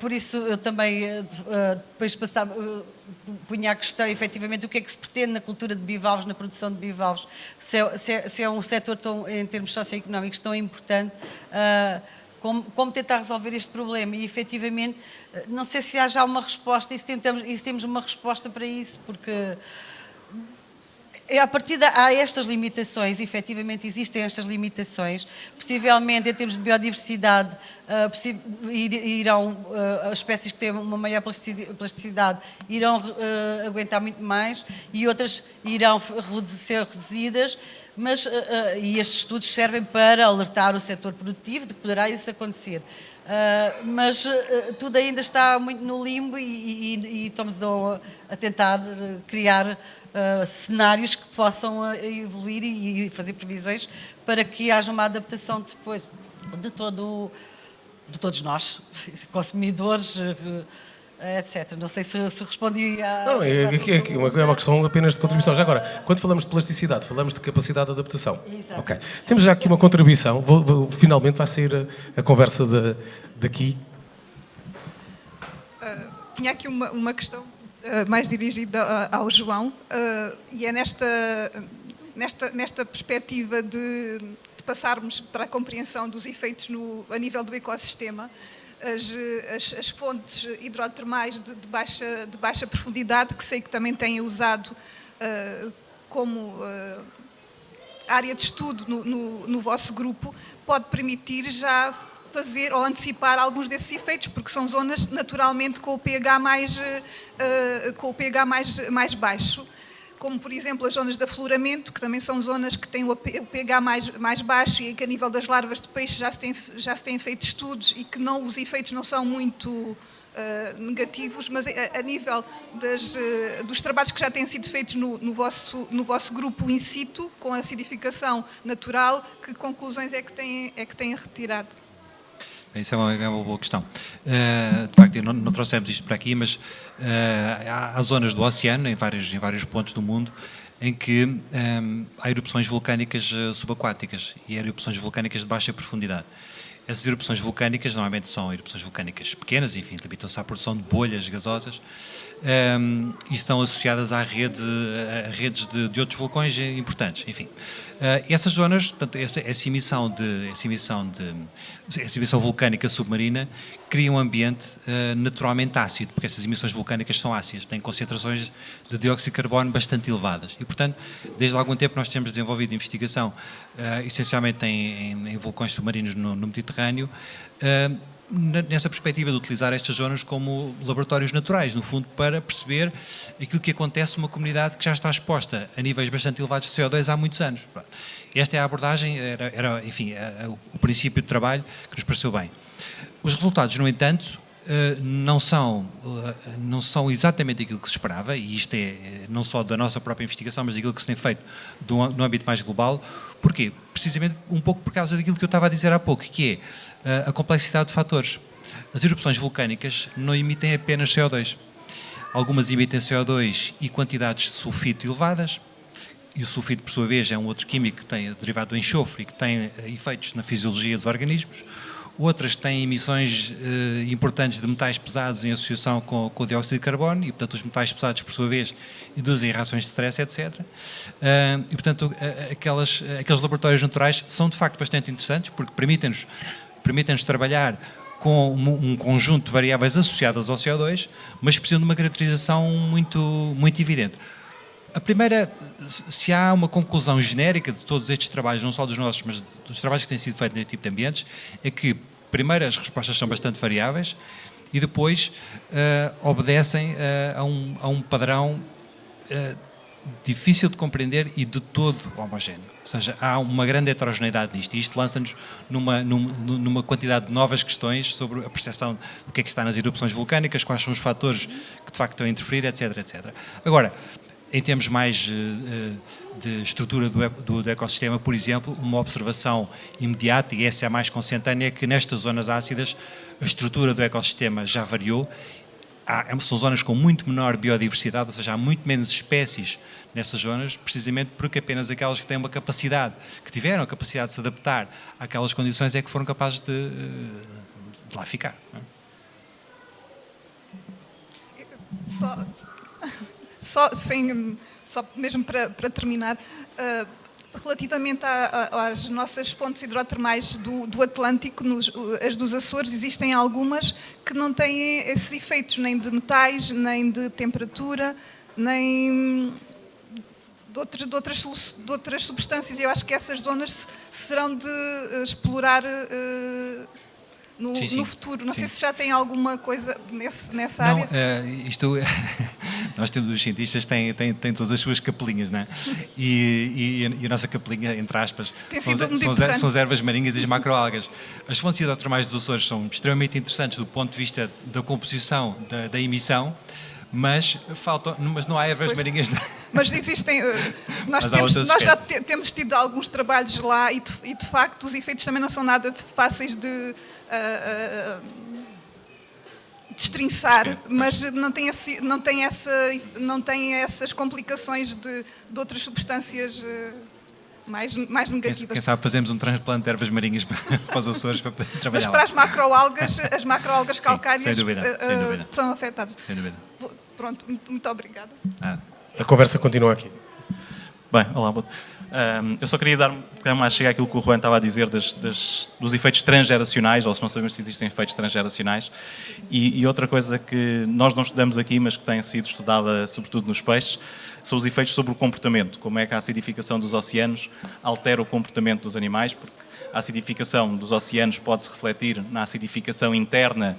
Por isso eu também depois punha a questão efetivamente do que é que se pretende na cultura de bivalves, na produção de bivalves, se é um setor em termos socioeconómicos tão importante, como tentar resolver este problema. E efetivamente não sei se há já uma resposta e se temos uma resposta para isso, porque a partir há estas limitações, efetivamente existem estas limitações, possivelmente em termos de biodiversidade as espécies que têm uma maior plasticidade irão aguentar muito mais e outras irão ser reduzidas, e estes estudos servem para alertar o setor produtivo de que poderá isso acontecer. Mas tudo ainda está muito no limbo e estamos a tentar criar cenários que possam evoluir e fazer previsões para que haja uma adaptação depois de todos nós, consumidores, etc. Não sei se respondi a... Não, é uma questão apenas de contribuição. Já agora, quando falamos de plasticidade, falamos de capacidade de adaptação. Exato. Okay. Temos já aqui uma contribuição. Finalmente vai sair a conversa daqui. Tinha aqui uma questão mais dirigida ao João, e é nesta perspectiva de passarmos para a compreensão dos efeitos a nível do ecossistema. As fontes hidrotermais de baixa profundidade, que sei que também têm usado como área de estudo no vosso grupo, pode permitir já fazer ou antecipar alguns desses efeitos, porque são zonas naturalmente com o pH mais baixo, como por exemplo as zonas de afloramento, que também são zonas que têm o pH mais baixo e que a nível das larvas de peixe já se têm feito estudos e que os efeitos não são muito negativos, mas a nível dos trabalhos que já têm sido feitos no vosso grupo in situ, com a acidificação natural, que conclusões é que têm retirado? Isso é uma boa questão. De facto, não trouxemos isto para aqui, mas há zonas do oceano, em vários pontos do mundo, em que há erupções vulcânicas subaquáticas e erupções vulcânicas de baixa profundidade. Essas erupções vulcânicas normalmente são erupções vulcânicas pequenas, enfim, limitam-se à produção de bolhas gasosas, e estão associadas a redes de outros vulcões importantes, enfim. Essas zonas, portanto, essa emissão vulcânica submarina cria um ambiente naturalmente ácido, porque essas emissões vulcânicas são ácidas, têm concentrações de dióxido de carbono bastante elevadas. E, portanto, desde algum tempo nós temos desenvolvido investigação, essencialmente em vulcões submarinos no Mediterrâneo, nessa perspectiva de utilizar estas zonas como laboratórios naturais, no fundo, para perceber aquilo que acontece numa comunidade que já está exposta a níveis bastante elevados de CO2 há muitos anos. Esta é a abordagem, era enfim, o princípio de trabalho que nos pareceu bem. Os resultados, no entanto, não são exatamente aquilo que se esperava, e isto é não só da nossa própria investigação, mas daquilo que se tem feito no âmbito mais global. Porquê? Precisamente um pouco por causa daquilo que eu estava a dizer há pouco, que é a complexidade de fatores. As erupções vulcânicas não emitem apenas CO2. Algumas emitem CO2 e quantidades de sulfito elevadas, e o sulfito, por sua vez, é um outro químico que tem derivado do enxofre e que tem efeitos na fisiologia dos organismos. Outras têm emissões importantes de metais pesados em associação com o dióxido de carbono e, portanto, os metais pesados, por sua vez, induzem reações de stress, etc. E, portanto, aqueles laboratórios naturais são, de facto, bastante interessantes porque permitem-nos trabalhar com um conjunto de variáveis associadas ao CO2, mas precisam de uma caracterização muito evidente. A primeira, se há uma conclusão genérica de todos estes trabalhos, não só dos nossos, mas dos trabalhos que têm sido feitos neste tipo de ambientes, é que, primeiro, as respostas são bastante variáveis e depois obedecem a um padrão difícil de compreender e de todo homogéneo. Ou seja, há uma grande heterogeneidade disto e isto lança-nos numa quantidade de novas questões sobre a percepção do que é que está nas erupções vulcânicas, quais são os fatores que de facto estão a interferir, etc, etc. Agora, em termos mais de estrutura do ecossistema, por exemplo, uma observação imediata, e essa é a mais consentânea, é que nestas zonas ácidas a estrutura do ecossistema já variou. São zonas com muito menor biodiversidade, ou seja, há muito menos espécies nessas zonas, precisamente porque apenas aquelas que têm uma capacidade, que tiveram a capacidade de se adaptar àquelas condições, é que foram capazes de lá ficar. Não é? Só mesmo para terminar, relativamente às nossas fontes hidrotermais do Atlântico, as dos Açores, existem algumas que não têm esses efeitos, nem de metais, nem de temperatura, nem de outras substâncias. Eu acho que essas zonas serão de explorar no futuro. Não sei se já tem alguma coisa nessa área. Nós temos, os cientistas têm todas as suas capelinhas, não é? E a nossa capelinha, entre aspas, são as ervas marinhas e as macroalgas. As fontes hidrotermais dos Açores são extremamente interessantes do ponto de vista da composição da emissão, mas não há ervas marinhas. Mas existem. Nós já temos tido alguns trabalhos lá e de facto os efeitos também não são nada fáceis de destrinçar, mas não tem essas complicações de outras substâncias mais negativas. Quem sabe fazemos um transplante de ervas marinhas para os Açores para poder trabalhar. Mas para as macroalgas calcárias sem dúvida. são afetadas. Sem dúvida. Pronto, muito obrigada. A conversa continua aqui. Bem, olá, eu só queria dar uma chega àquilo que o Juan estava a dizer dos efeitos transgeracionais, ou se não sabemos se existem efeitos transgeracionais, e outra coisa que nós não estudamos aqui, mas que tem sido estudada sobretudo nos peixes, são os efeitos sobre o comportamento, como é que a acidificação dos oceanos altera o comportamento dos animais, porque a acidificação dos oceanos pode-se refletir na acidificação interna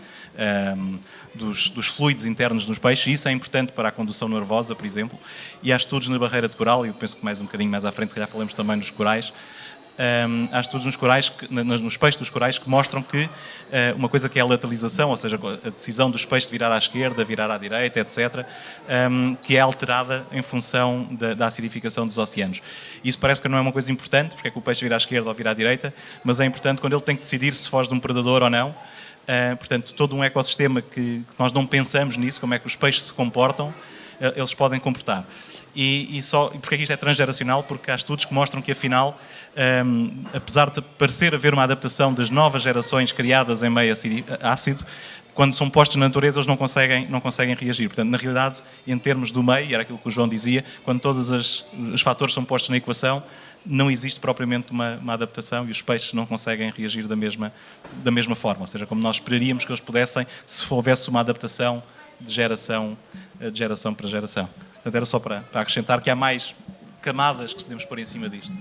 dos fluidos internos dos peixes, e isso é importante para a condução nervosa, por exemplo, e há estudos na barreira de coral, e eu penso que um bocadinho mais à frente, se calhar falamos também nos corais, há estudos nos peixes dos corais que mostram que uma coisa que é a lateralização, ou seja, a decisão dos peixes de virar à esquerda, virar à direita, etc., que é alterada em função da acidificação dos oceanos. Isso parece que não é uma coisa importante, porque é que o peixe vira à esquerda ou vira à direita, mas é importante quando ele tem que decidir se foge de um predador ou não. Portanto, todo um ecossistema que nós não pensamos nisso, como é que os peixes se comportam, eles podem comportar. E porque é que isto é transgeracional? Porque há estudos que mostram que, afinal, apesar de parecer haver uma adaptação das novas gerações criadas em meio ácido, quando são postos na natureza, eles não conseguem reagir. Portanto, na realidade, em termos do meio, era aquilo que o João dizia, quando todos os fatores são postos na equação, não existe propriamente uma adaptação e os peixes não conseguem reagir da mesma forma. Ou seja, como nós esperaríamos que eles pudessem, se houvesse uma adaptação de geração para geração. Portanto, era só para acrescentar que há mais camadas que podemos pôr em cima disto.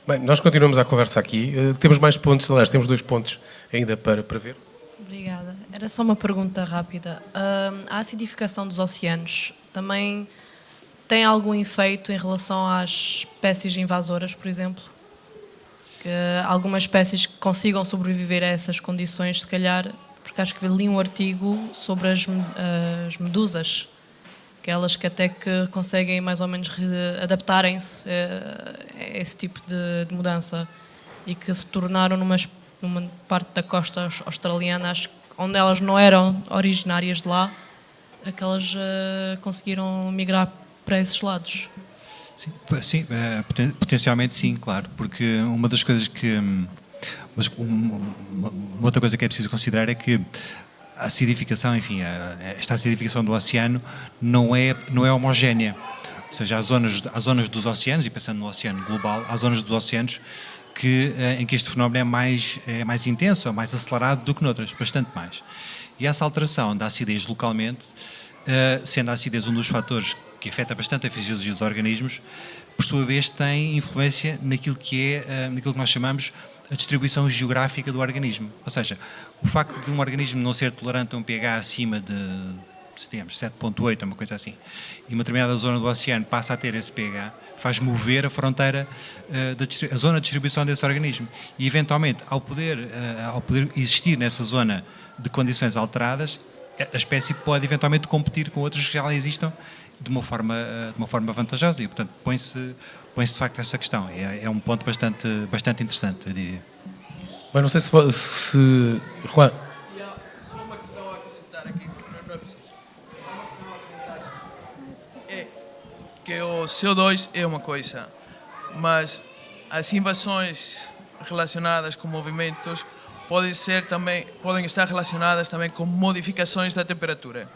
Bem, nós continuamos a conversa aqui. Temos mais pontos, aliás, temos 2 pontos ainda para ver. Obrigada. Era só uma pergunta rápida. A acidificação dos oceanos também tem algum efeito em relação às espécies invasoras, por exemplo? Que algumas espécies que consigam sobreviver a essas condições, se calhar, porque acho que li um artigo sobre as medusas, aquelas que até que conseguem mais ou menos adaptarem-se a esse tipo de mudança e que se tornaram numa parte da costa australiana, onde elas não eram originárias de lá, aquelas conseguiram migrar para esses lados. Sim, potencialmente sim, claro, porque uma das coisas mas uma outra coisa que é preciso considerar é que a acidificação, enfim, esta acidificação do oceano não é homogénea. Ou seja, há zonas dos oceanos, e pensando no oceano global, há zonas dos oceanos em que este fenómeno é mais intenso, é mais acelerado do que noutras, bastante mais. E essa alteração da acidez localmente, sendo a acidez um dos fatores que afeta bastante a fisiologia dos organismos, por sua vez tem influência naquilo que nós chamamos a distribuição geográfica do organismo. Ou seja, o facto de um organismo não ser tolerante a um pH acima de, digamos, 7.8, uma coisa assim, e uma determinada zona do oceano passa a ter esse pH, faz mover a fronteira, a zona de distribuição desse organismo. E, eventualmente, ao poder existir nessa zona de condições alteradas, a espécie pode, eventualmente, competir com outras que já lá existam de uma forma vantajosa. E, portanto, põe-se de facto essa questão. É um ponto bastante interessante, eu diria. Bem, não sei se Juan... Só uma questão a acrescentar aqui, não é preciso. Uma questão a acrescentar é que o CO2 é uma coisa, mas as invasões relacionadas com movimentos podem estar relacionadas também com modificações da temperatura,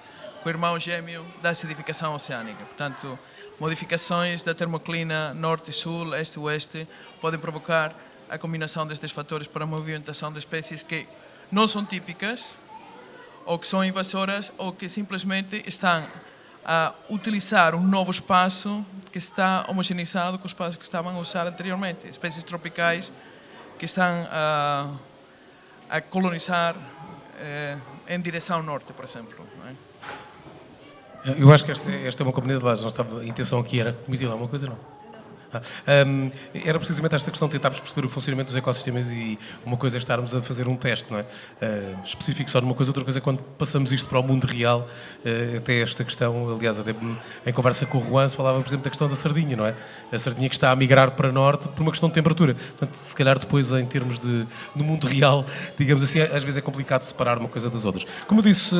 com o irmão gêmeo da acidificação oceânica. Portanto, modificações da termoclina norte e sul, este e oeste, podem provocar a combinação destes fatores para a movimentação de espécies que não são típicas, ou que são invasoras, ou que simplesmente estão a utilizar um novo espaço que está homogeneizado com o espaço que estavam a usar anteriormente. Espécies tropicais que estão a colonizar em direção norte, por exemplo. Não é? Eu acho que esta é uma comunidade, a intenção aqui era omitir alguma coisa, não? Era precisamente esta questão de tentarmos perceber o funcionamento dos ecossistemas e uma coisa é estarmos a fazer um teste, não é? Específico só numa coisa, outra coisa é quando passamos isto para o mundo real, até esta questão, aliás, até em conversa com o Juan se falava, por exemplo, da questão da sardinha, não é? A sardinha que está a migrar para norte por uma questão de temperatura. Portanto, se calhar depois, em termos do mundo real, digamos assim, às vezes é complicado separar uma coisa das outras. Como eu disse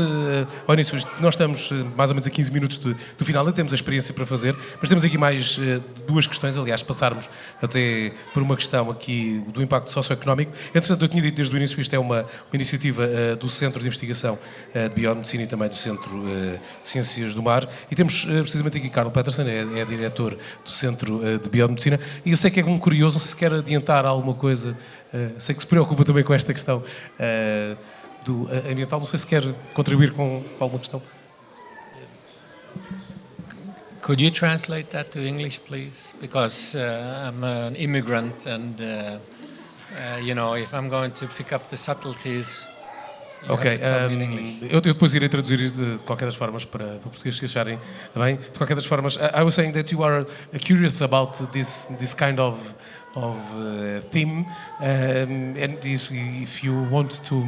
ao início, nós estamos mais ou menos a 15 minutos do final, ainda temos a experiência para fazer, mas temos aqui mais 2 questões, aliás, passarmos até por uma questão aqui do impacto socioeconómico. Entretanto, eu tinha dito desde o início, isto é uma iniciativa do Centro de Investigação de Biomedicina e também do Centro de Ciências do Mar, e temos precisamente aqui Carl Peterson, é diretor do Centro de Biomedicina, e eu sei que é um curioso, não sei se quer adiantar alguma coisa, sei que se preocupa também com esta questão do ambiental, não sei se quer contribuir com alguma questão. Could you translate that to English, please? Because I'm an immigrant, and if I'm going to pick up the subtleties, Ok, eu depois irei traduzir de qualquer das formas para português se acharem bem. De qualquer das formas, I was saying that you are curious about this kind of theme, and if you want to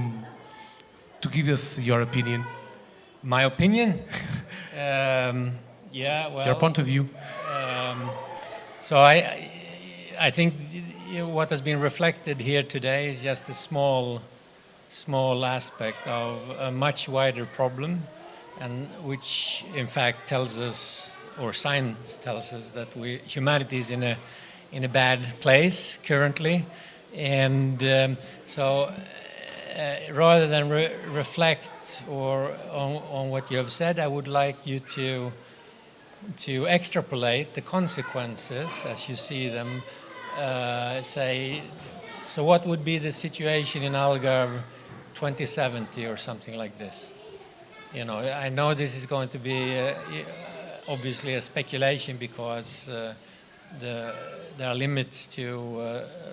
give us your opinion. My opinion? Yeah, well, your point of view. So I think what has been reflected here today is just a small aspect of a much wider problem, and which in fact tells us or science tells us that humanity is in a bad place currently, and so rather than reflect on what you have said, I would like you to extrapolate the consequences as you see them. Say, so what would be the situation in Algarve 2070 or something like this? You know, I know this is going to be obviously a speculation because there are limits to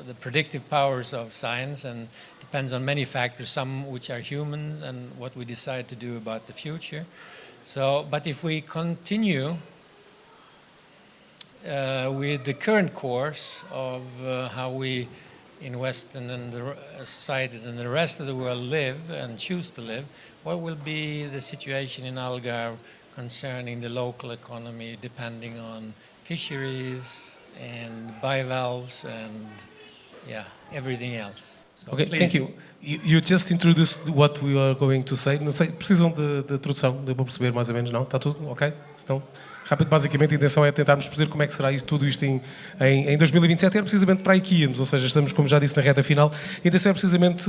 the predictive powers of science, and depends on many factors, some which are human and what we decide to do about the future. So, but if we continue with the current course of how we in Western and the societies and the rest of the world live and choose to live, what will be the situation in Algarve concerning the local economy, depending on fisheries and bivalves and everything else. So Ok, please. thank you. You just introduced what we are going to say. Não sei, precisam de tradução? Deu para perceber mais ou menos, não? Está tudo ok? Então, rápido, basicamente a intenção é tentarmos perceber como é que será tudo isto em 2027, é precisamente para aqui irmos, ou seja, estamos, como já disse, na reta final. A intenção é precisamente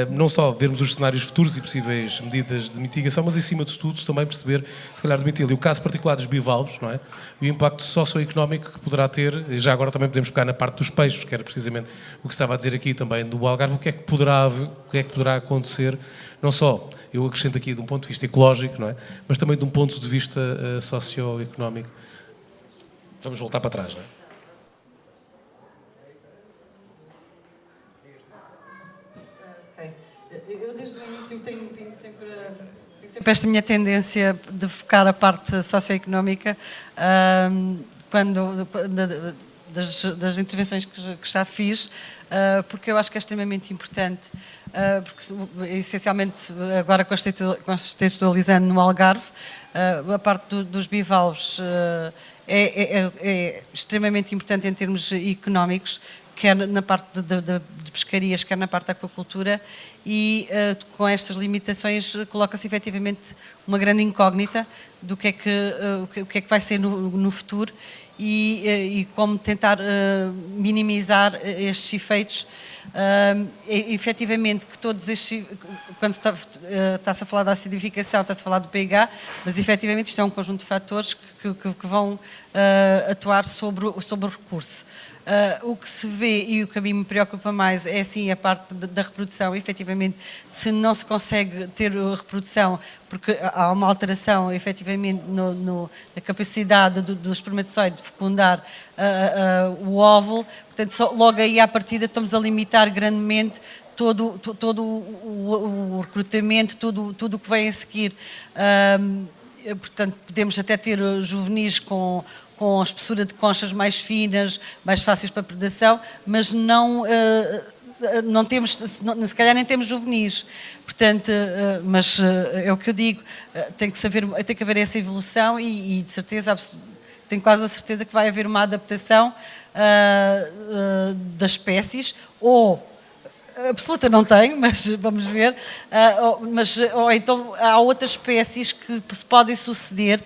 não só vermos os cenários futuros e possíveis medidas de mitigação, mas acima de tudo também perceber, se calhar, Domitila, o caso particular dos bivalves, não é? O impacto socioeconómico que poderá ter, e já agora também podemos pegar na parte dos peixes, que era precisamente o que estava a dizer aqui também do Algarve, o que é que poderá acontecer, não só, eu acrescento aqui de um ponto de vista ecológico, não é? Mas também de um ponto de vista socioeconómico. Vamos voltar para trás, não é? Ok. Eu desde o início tenho vindo sempre esta minha tendência de focar a parte socioeconómica das intervenções que já fiz, porque eu acho que é extremamente importante, porque essencialmente agora contextualizando no Algarve, a parte dos bivalves é extremamente importante em termos económicos, quer na parte de pescarias, quer na parte da aquacultura, e com estas limitações coloca-se efetivamente uma grande incógnita do que é que vai ser no futuro e como tentar minimizar estes efeitos. Efetivamente, que todos estes, quando está-se a falar da acidificação, está-se a falar do pH, mas efetivamente isto é um conjunto de fatores que vão atuar sobre o recurso. O que se vê e o que a mim me preocupa mais é sim a parte da reprodução. Efetivamente, se não se consegue ter a reprodução, porque há uma alteração efetivamente na capacidade do espermatozoide de fecundar o óvulo, portanto, logo aí à partida estamos a limitar grandemente todo o recrutamento, tudo o que vem a seguir. Portanto, podemos até ter juvenis com a espessura de conchas mais finas, mais fáceis para predação, mas não temos, se calhar nem temos juvenis. Portanto, mas é o que eu digo, tem que haver essa evolução e de certeza, tenho quase a certeza que vai haver uma adaptação das espécies, ou absoluta não tenho, mas vamos ver, ou então há outras espécies que se podem suceder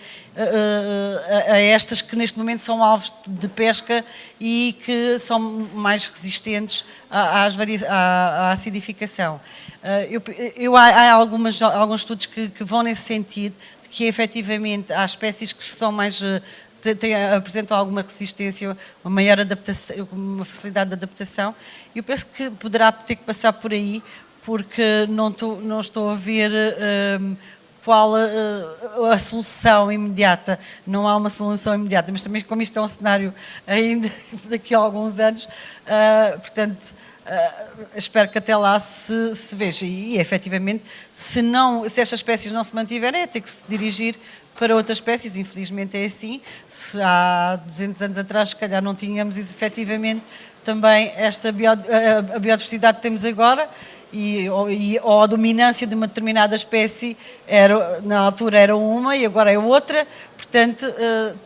a estas que neste momento são alvos de pesca e que são mais resistentes à acidificação. Há alguns estudos que vão nesse sentido, de que efetivamente há espécies que são mais apresentam alguma resistência, uma maior adaptação, uma facilidade de adaptação. Eu penso que poderá ter que passar por aí, porque não estou a ver qual a solução imediata. Não há uma solução imediata, mas também como isto é um cenário ainda daqui a alguns anos, portanto, espero que até lá se veja. E efetivamente, se estas espécies não se mantiverem, é ter que se dirigir para outras espécies. Infelizmente é assim. Se há 200 anos atrás, se calhar não tínhamos efetivamente também a biodiversidade que temos agora, ou a dominância de uma determinada espécie, na altura era uma e agora é outra, portanto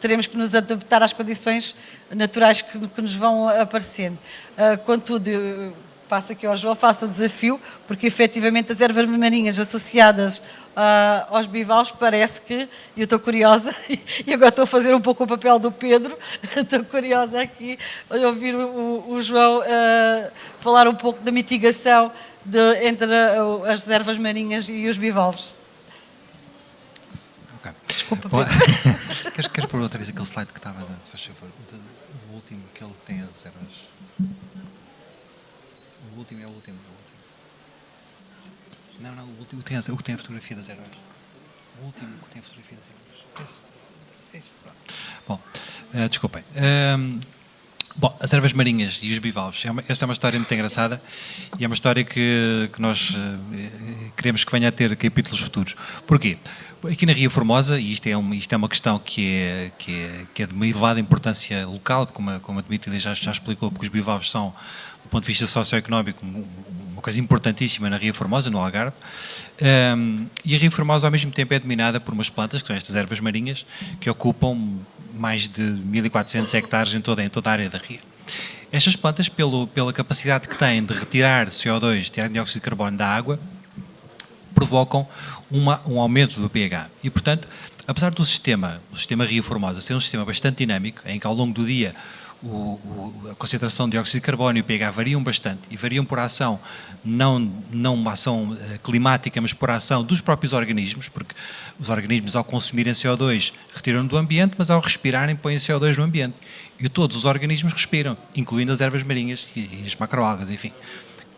teremos que nos adaptar às condições naturais que nos vão aparecendo. Contudo, faço aqui ao João, faço o desafio, porque efetivamente as ervas marinhas associadas aos bivalves parece que, eu estou curiosa, e agora estou a fazer um pouco o papel do Pedro, estou curiosa aqui a ouvir o João falar um pouco da mitigação entre as ervas marinhas e os bivalves. Ok. Desculpa, Bom, Pedro. queres pôr outra vez aquele slide que estava antes, faz favor? O último, que ele tem as ervas. O último é o último. Não, o último tem o que tem a fotografia das ervas. O último que tem a fotografia das ervas. Esse. Pronto. Bom, desculpem. Bom, as ervas marinhas e os bivalves, esta é uma história muito engraçada e é uma história que nós queremos que venha a ter capítulos futuros. Porquê? Aqui na Ria Formosa, e isto é uma questão que é de uma elevada importância local, como a Dmitry já explicou, porque os bivalves são, do ponto de vista socioeconómico, uma coisa importantíssima na Ria Formosa, no Algarve, e a Ria Formosa ao mesmo tempo é dominada por umas plantas, que são estas ervas marinhas, que ocupam mais de 1.400 hectares em toda a área da Ria. Estas plantas, pela capacidade que têm de retirar CO2, retirar dióxido de carbono da água, provocam um aumento do pH. E, portanto, apesar do sistema Ria Formosa ser um sistema bastante dinâmico, em que ao longo do dia a concentração de dióxido de carbono e o pH variam bastante, e variam por ação, não uma ação climática, mas por ação dos próprios organismos, porque os organismos ao consumirem CO2 retiram do ambiente, mas ao respirarem põem CO2 no ambiente. E todos os organismos respiram, incluindo as ervas marinhas e as macroalgas, enfim.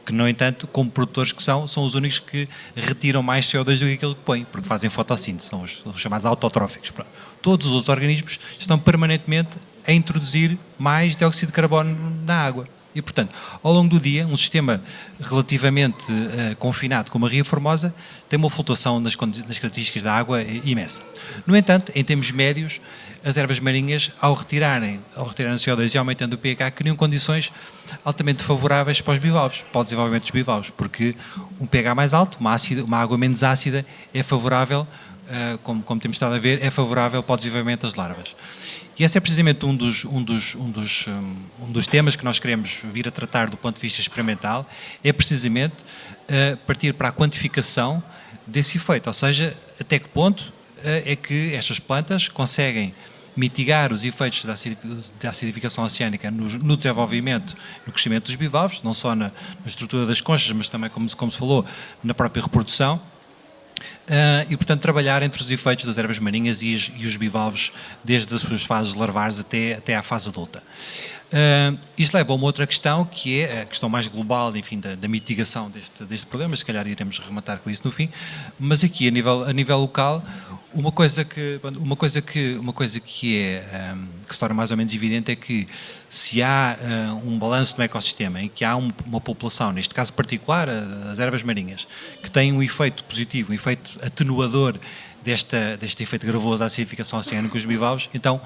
Que, no entanto, como produtores que são os únicos que retiram mais CO2 do que aquilo que põem, porque fazem fotossíntese, são os chamados autotróficos. Todos os organismos estão permanentemente a introduzir mais dióxido de carbono na água. E, portanto, ao longo do dia, um sistema relativamente confinado como a Ria Formosa tem uma flutuação nas características da água imensa. No entanto, em termos médios, as ervas marinhas, ao retirarem CO2 e aumentando o pH, criam condições altamente favoráveis para os bivalves, para o desenvolvimento dos bivalves, porque um pH mais alto, uma água menos ácida, é favorável, como temos estado a ver, é favorável para o desenvolvimento das larvas. E esse é precisamente um dos temas que nós queremos vir a tratar do ponto de vista experimental, é precisamente partir para a quantificação desse efeito, ou seja, até que ponto é que estas plantas conseguem mitigar os efeitos da acidificação oceânica no desenvolvimento, no crescimento dos bivalves, não só na estrutura das conchas, mas também, como se falou, na própria reprodução. E, portanto, trabalhar entre os efeitos das ervas marinhas e os bivalves desde as suas fases larvares até à fase adulta. Isto leva a uma outra questão, que é a questão mais global, enfim, da mitigação deste problema, se calhar iremos rematar com isso no fim, mas aqui, a nível local, uma coisa que se torna mais ou menos evidente é que se há um balanço no ecossistema em que há uma população, neste caso particular, as ervas marinhas, que tem um efeito positivo, um efeito atenuador deste efeito gravoso da acidificação oceânica dos bivalves, então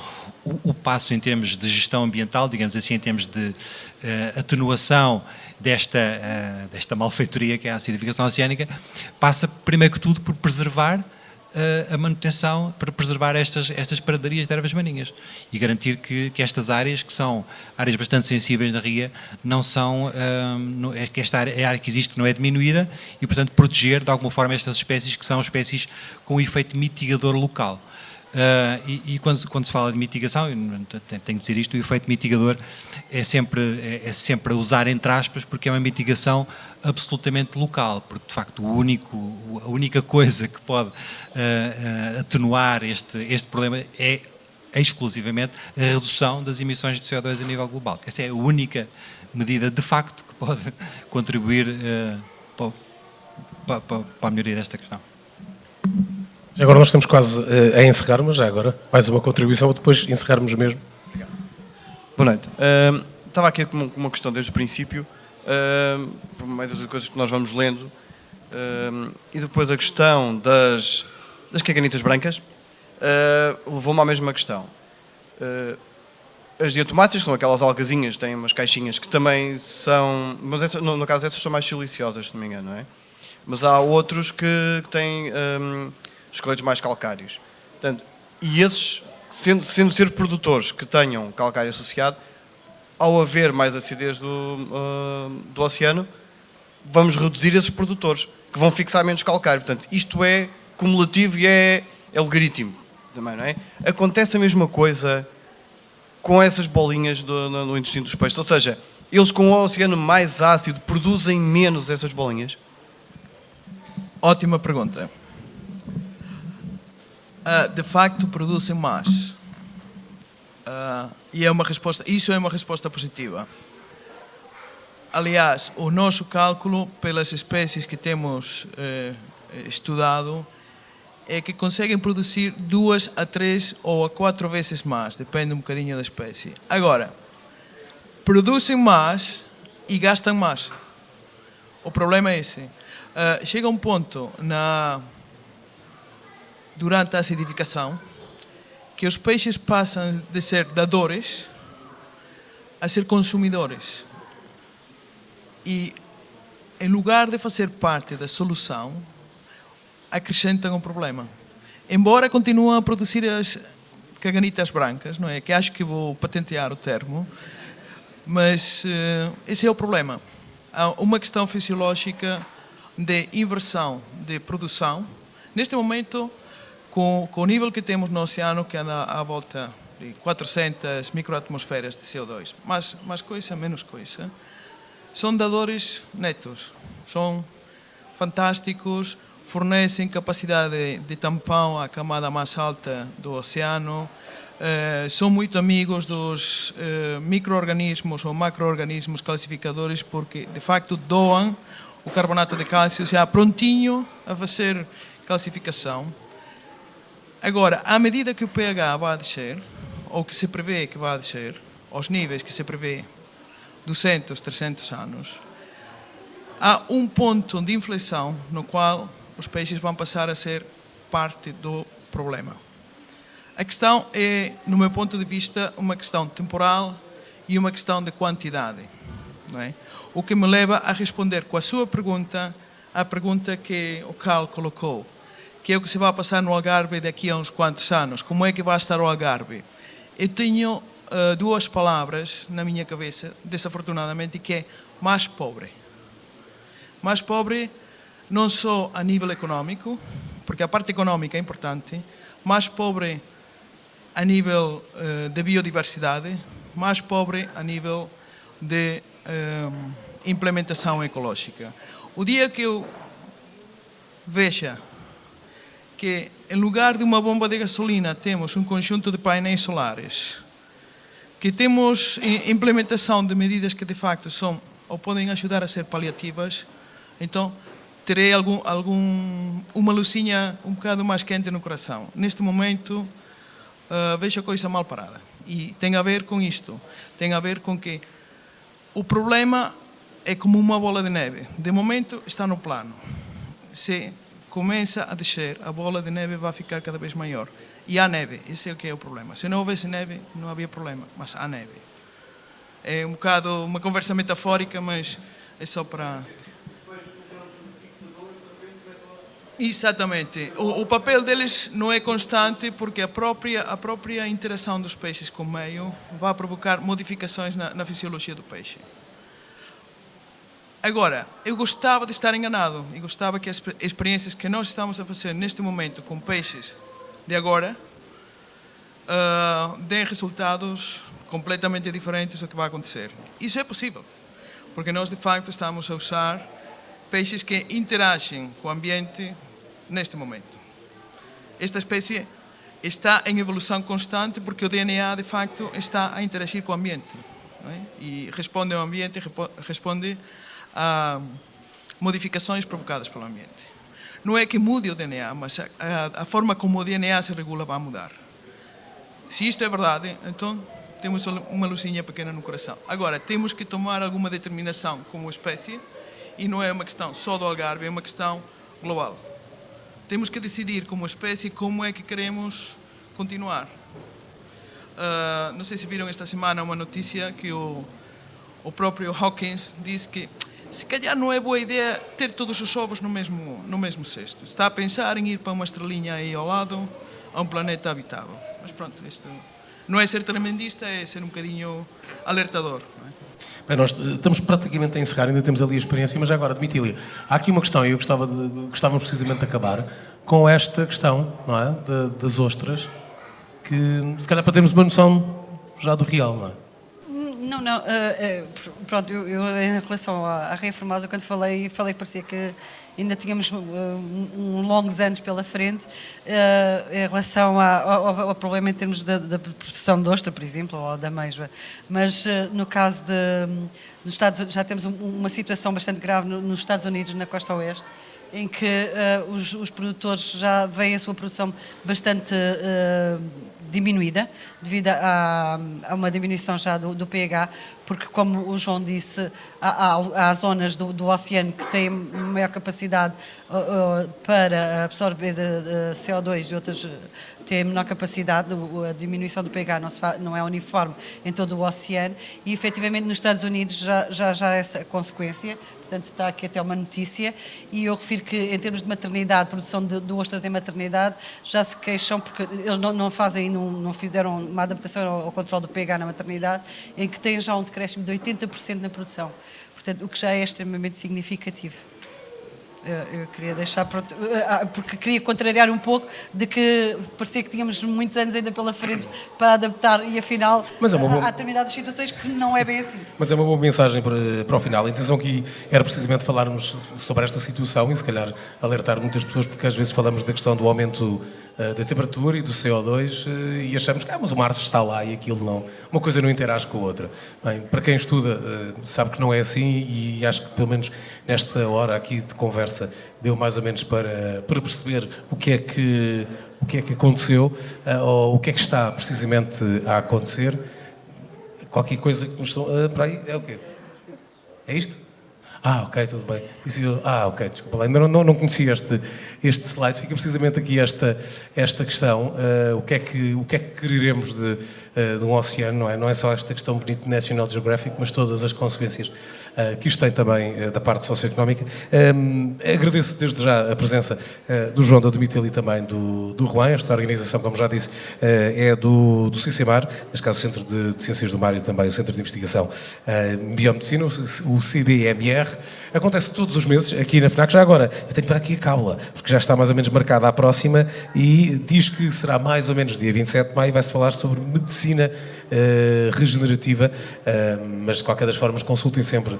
o passo em termos de gestão ambiental, digamos assim, em termos de atenuação desta malfeitoria que é a acidificação oceânica, passa primeiro que tudo por preservar a manutenção, para preservar estas pradarias de ervas marinhas e garantir que estas áreas, que são áreas bastante sensíveis na Ria, não são, que esta área que existe não é diminuída e, portanto, proteger de alguma forma estas espécies que são espécies com efeito mitigador local. E quando se fala de mitigação, tenho que dizer isto, o efeito mitigador é sempre a usar entre aspas, porque é uma mitigação absolutamente local, porque de facto a única coisa que pode atenuar este problema é exclusivamente a redução das emissões de CO2 a nível global. Essa é a única medida de facto que pode contribuir para a melhoria desta questão. Já agora nós estamos quase a encerrar, mas já agora mais uma contribuição, depois encerrarmos mesmo. Obrigado. Boa noite. Estava aqui com uma questão desde o princípio, por meio das coisas que nós vamos lendo, e depois a questão das caganitas brancas, levou-me à mesma questão. As diatomáceas, que são aquelas algazinhas, têm umas caixinhas que também são, mas no caso essas são mais siliciosas, se não me engano, não é? Mas há outros que têm esqueletos mais calcários. Portanto, e esses, sendo ser produtores que tenham calcário associado, ao haver mais acidez do oceano, vamos reduzir esses produtores, que vão fixar menos calcário. Portanto, isto é cumulativo e é logarítmico também, não é? Acontece a mesma coisa com essas bolinhas no intestino dos peixes. Ou seja, eles com o oceano mais ácido produzem menos essas bolinhas? Ótima pergunta. De facto, produzem mais. E isso é uma resposta positiva. Aliás, o nosso cálculo, pelas espécies que temos estudado, é que conseguem produzir 2 a 3 ou a 4 vezes mais, depende um bocadinho da espécie. Agora, produzem mais e gastam mais. O problema é esse. Chega um ponto durante a acidificação que os peixes passam de ser dadores a ser consumidores. E, em lugar de fazer parte da solução, acrescentam o problema. Embora continuem a produzir as caganitas brancas, não é? Que acho que vou patentear o termo, mas esse é o problema. Há uma questão fisiológica de inversão de produção. Neste momento, com o nível que temos no oceano, que anda à volta de 400 microatmosferas de CO2, mais coisa, menos coisa, são dadores netos, são fantásticos, fornecem capacidade de tampão à camada mais alta do oceano, são muito amigos dos micro-organismos ou macro-organismos calcificadores porque, de facto, doam o carbonato de cálcio já prontinho a fazer calcificação. Agora, à medida que o pH vai descer, ou que se prevê que vai descer, aos níveis que se prevê, 200, 300 anos, há um ponto de inflexão no qual os peixes vão passar a ser parte do problema. A questão é, no meu ponto de vista, uma questão temporal e uma questão de quantidade. Não é? O que me leva a responder com a sua pergunta, a pergunta que o Carl colocou, que é o que se vai passar no Algarve daqui a uns quantos anos, como é que vai estar o Algarve. Eu tenho duas palavras na minha cabeça, desafortunadamente, que é mais pobre. Mais pobre não só a nível económico, porque a parte económica é importante, mais pobre a nível de biodiversidade, mais pobre a nível de implementação ecológica. O dia que eu veja que, em lugar de uma bomba de gasolina, temos um conjunto de painéis solares, que temos implementação de medidas que, de facto, são ou podem ajudar a ser paliativas, então terei uma luzinha um bocado mais quente no coração. Neste momento, vejo a coisa mal parada. E tem a ver com isto. Tem a ver com que o problema é como uma bola de neve. De momento, está no plano. Se começa a descer, a bola de neve vai ficar cada vez maior. E há neve, esse é o que é o problema. Se não houvesse neve, não havia problema, mas há neve. É um bocado uma conversa metafórica, mas é só para... Exatamente. O papel deles não é constante porque a própria interação dos peixes com o meio vai provocar modificações na fisiologia do peixe. Agora, eu gostava de estar enganado e gostava que as experiências que nós estamos a fazer neste momento com peixes de agora deem resultados completamente diferentes do que vai acontecer. Isso é possível, porque nós de facto estamos a usar peixes que interagem com o ambiente neste momento. Esta espécie está em evolução constante porque o DNA de facto está a interagir com o ambiente, não é? E responde ao ambiente, responde a modificações provocadas pelo ambiente. Não é que mude o DNA, mas a forma como o DNA se regula vai mudar. Se isto é verdade, então temos uma luzinha pequena no coração. Agora, temos que tomar alguma determinação como espécie, e não é uma questão só do Algarve, é uma questão global. Temos que decidir como espécie como é que queremos continuar. Não sei se viram esta semana uma notícia que o próprio Hawkins disse que se calhar não é boa ideia ter todos os ovos no mesmo cesto. Está a pensar em ir para uma estrelinha aí ao lado, a um planeta habitável. Mas pronto, isto não é ser tremendista, é ser um bocadinho alertador. Não é? Bem, nós estamos praticamente a encerrar, ainda temos ali a experiência, mas agora, Dmitília, há aqui uma questão, e eu gostávamos precisamente de acabar com esta questão, não é? Das ostras, que se calhar para termos uma noção já do real, não é? Não, pronto, eu em relação à Rainha Formosa, quando falei que parecia que ainda tínhamos longos anos pela frente em relação ao problema em termos da produção de ostra, por exemplo, ou da ameijoa. Mas no caso dos Estados, já temos uma situação bastante grave nos Estados Unidos, na costa oeste, em que os produtores já veem a sua produção bastante diminuída, devido a uma diminuição já do pH, porque, como o João disse, há zonas do oceano que têm maior capacidade para absorver CO2 e outras têm menor capacidade. A diminuição do pH não é uniforme em todo o oceano e, efetivamente, nos Estados Unidos já há essa consequência. Portanto, está aqui até uma notícia, e eu refiro que, em termos de maternidade, produção de ostras em maternidade, já se queixam porque eles não fizeram uma adaptação ao controle do pH na maternidade, em que têm já um decréscimo de 80% na produção. Portanto, o que já é extremamente significativo. Eu queria deixar, porque queria contrariar um pouco de que parecia que tínhamos muitos anos ainda pela frente para adaptar, e afinal há determinadas situações que não é bem assim. Mas é uma boa mensagem para o final. A intenção aqui era precisamente falarmos sobre esta situação e se calhar alertar muitas pessoas, porque às vezes falamos da questão do aumento da temperatura e do CO2 e achamos que mas o mar está lá e aquilo não. Uma coisa não interage com a outra. Bem, para quem estuda sabe que não é assim, e acho que pelo menos nesta hora aqui de conversa deu mais ou menos para perceber o que é que aconteceu ou o que é que está precisamente a acontecer. Qualquer coisa que nos estão... para aí, é o quê? É isto? Ok, tudo bem. Ok, desculpa lá, ainda não conhecia este slide. Fica precisamente aqui esta questão. O que é que quereremos de um oceano, não é? Não é só esta questão bonita de National Geographic, mas todas as consequências que isto tem também da parte socioeconómica. Agradeço desde já a presença do João, da Dmitília e também do Juan. Esta organização, como já disse, é do CICEMAR, neste caso o Centro de Ciências do Mar, e também o Centro de Investigação Biomedicina, o CBMR. Acontece todos os meses aqui na FNAC. Já agora, eu tenho para aqui a cábula, porque já está mais ou menos marcada a próxima, e diz que será mais ou menos dia 27 de maio, vai-se falar sobre medicina regenerativa, mas de qualquer das formas consultem sempre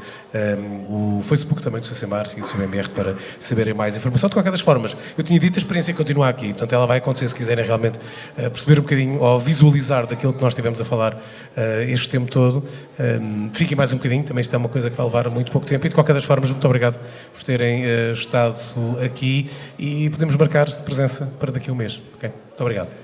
o Facebook também do CCMAR e do CBMR para saberem mais informação. De qualquer das formas, eu tinha dito, a experiência continua aqui, portanto ela vai acontecer se quiserem realmente perceber um bocadinho ou visualizar daquilo que nós estivemos a falar este tempo todo. Fiquem mais um bocadinho, também isto é uma coisa que vai levar muito pouco tempo, e de qualquer das formas, muito obrigado por terem estado aqui, e podemos marcar presença para daqui a um mês. Okay? Muito obrigado.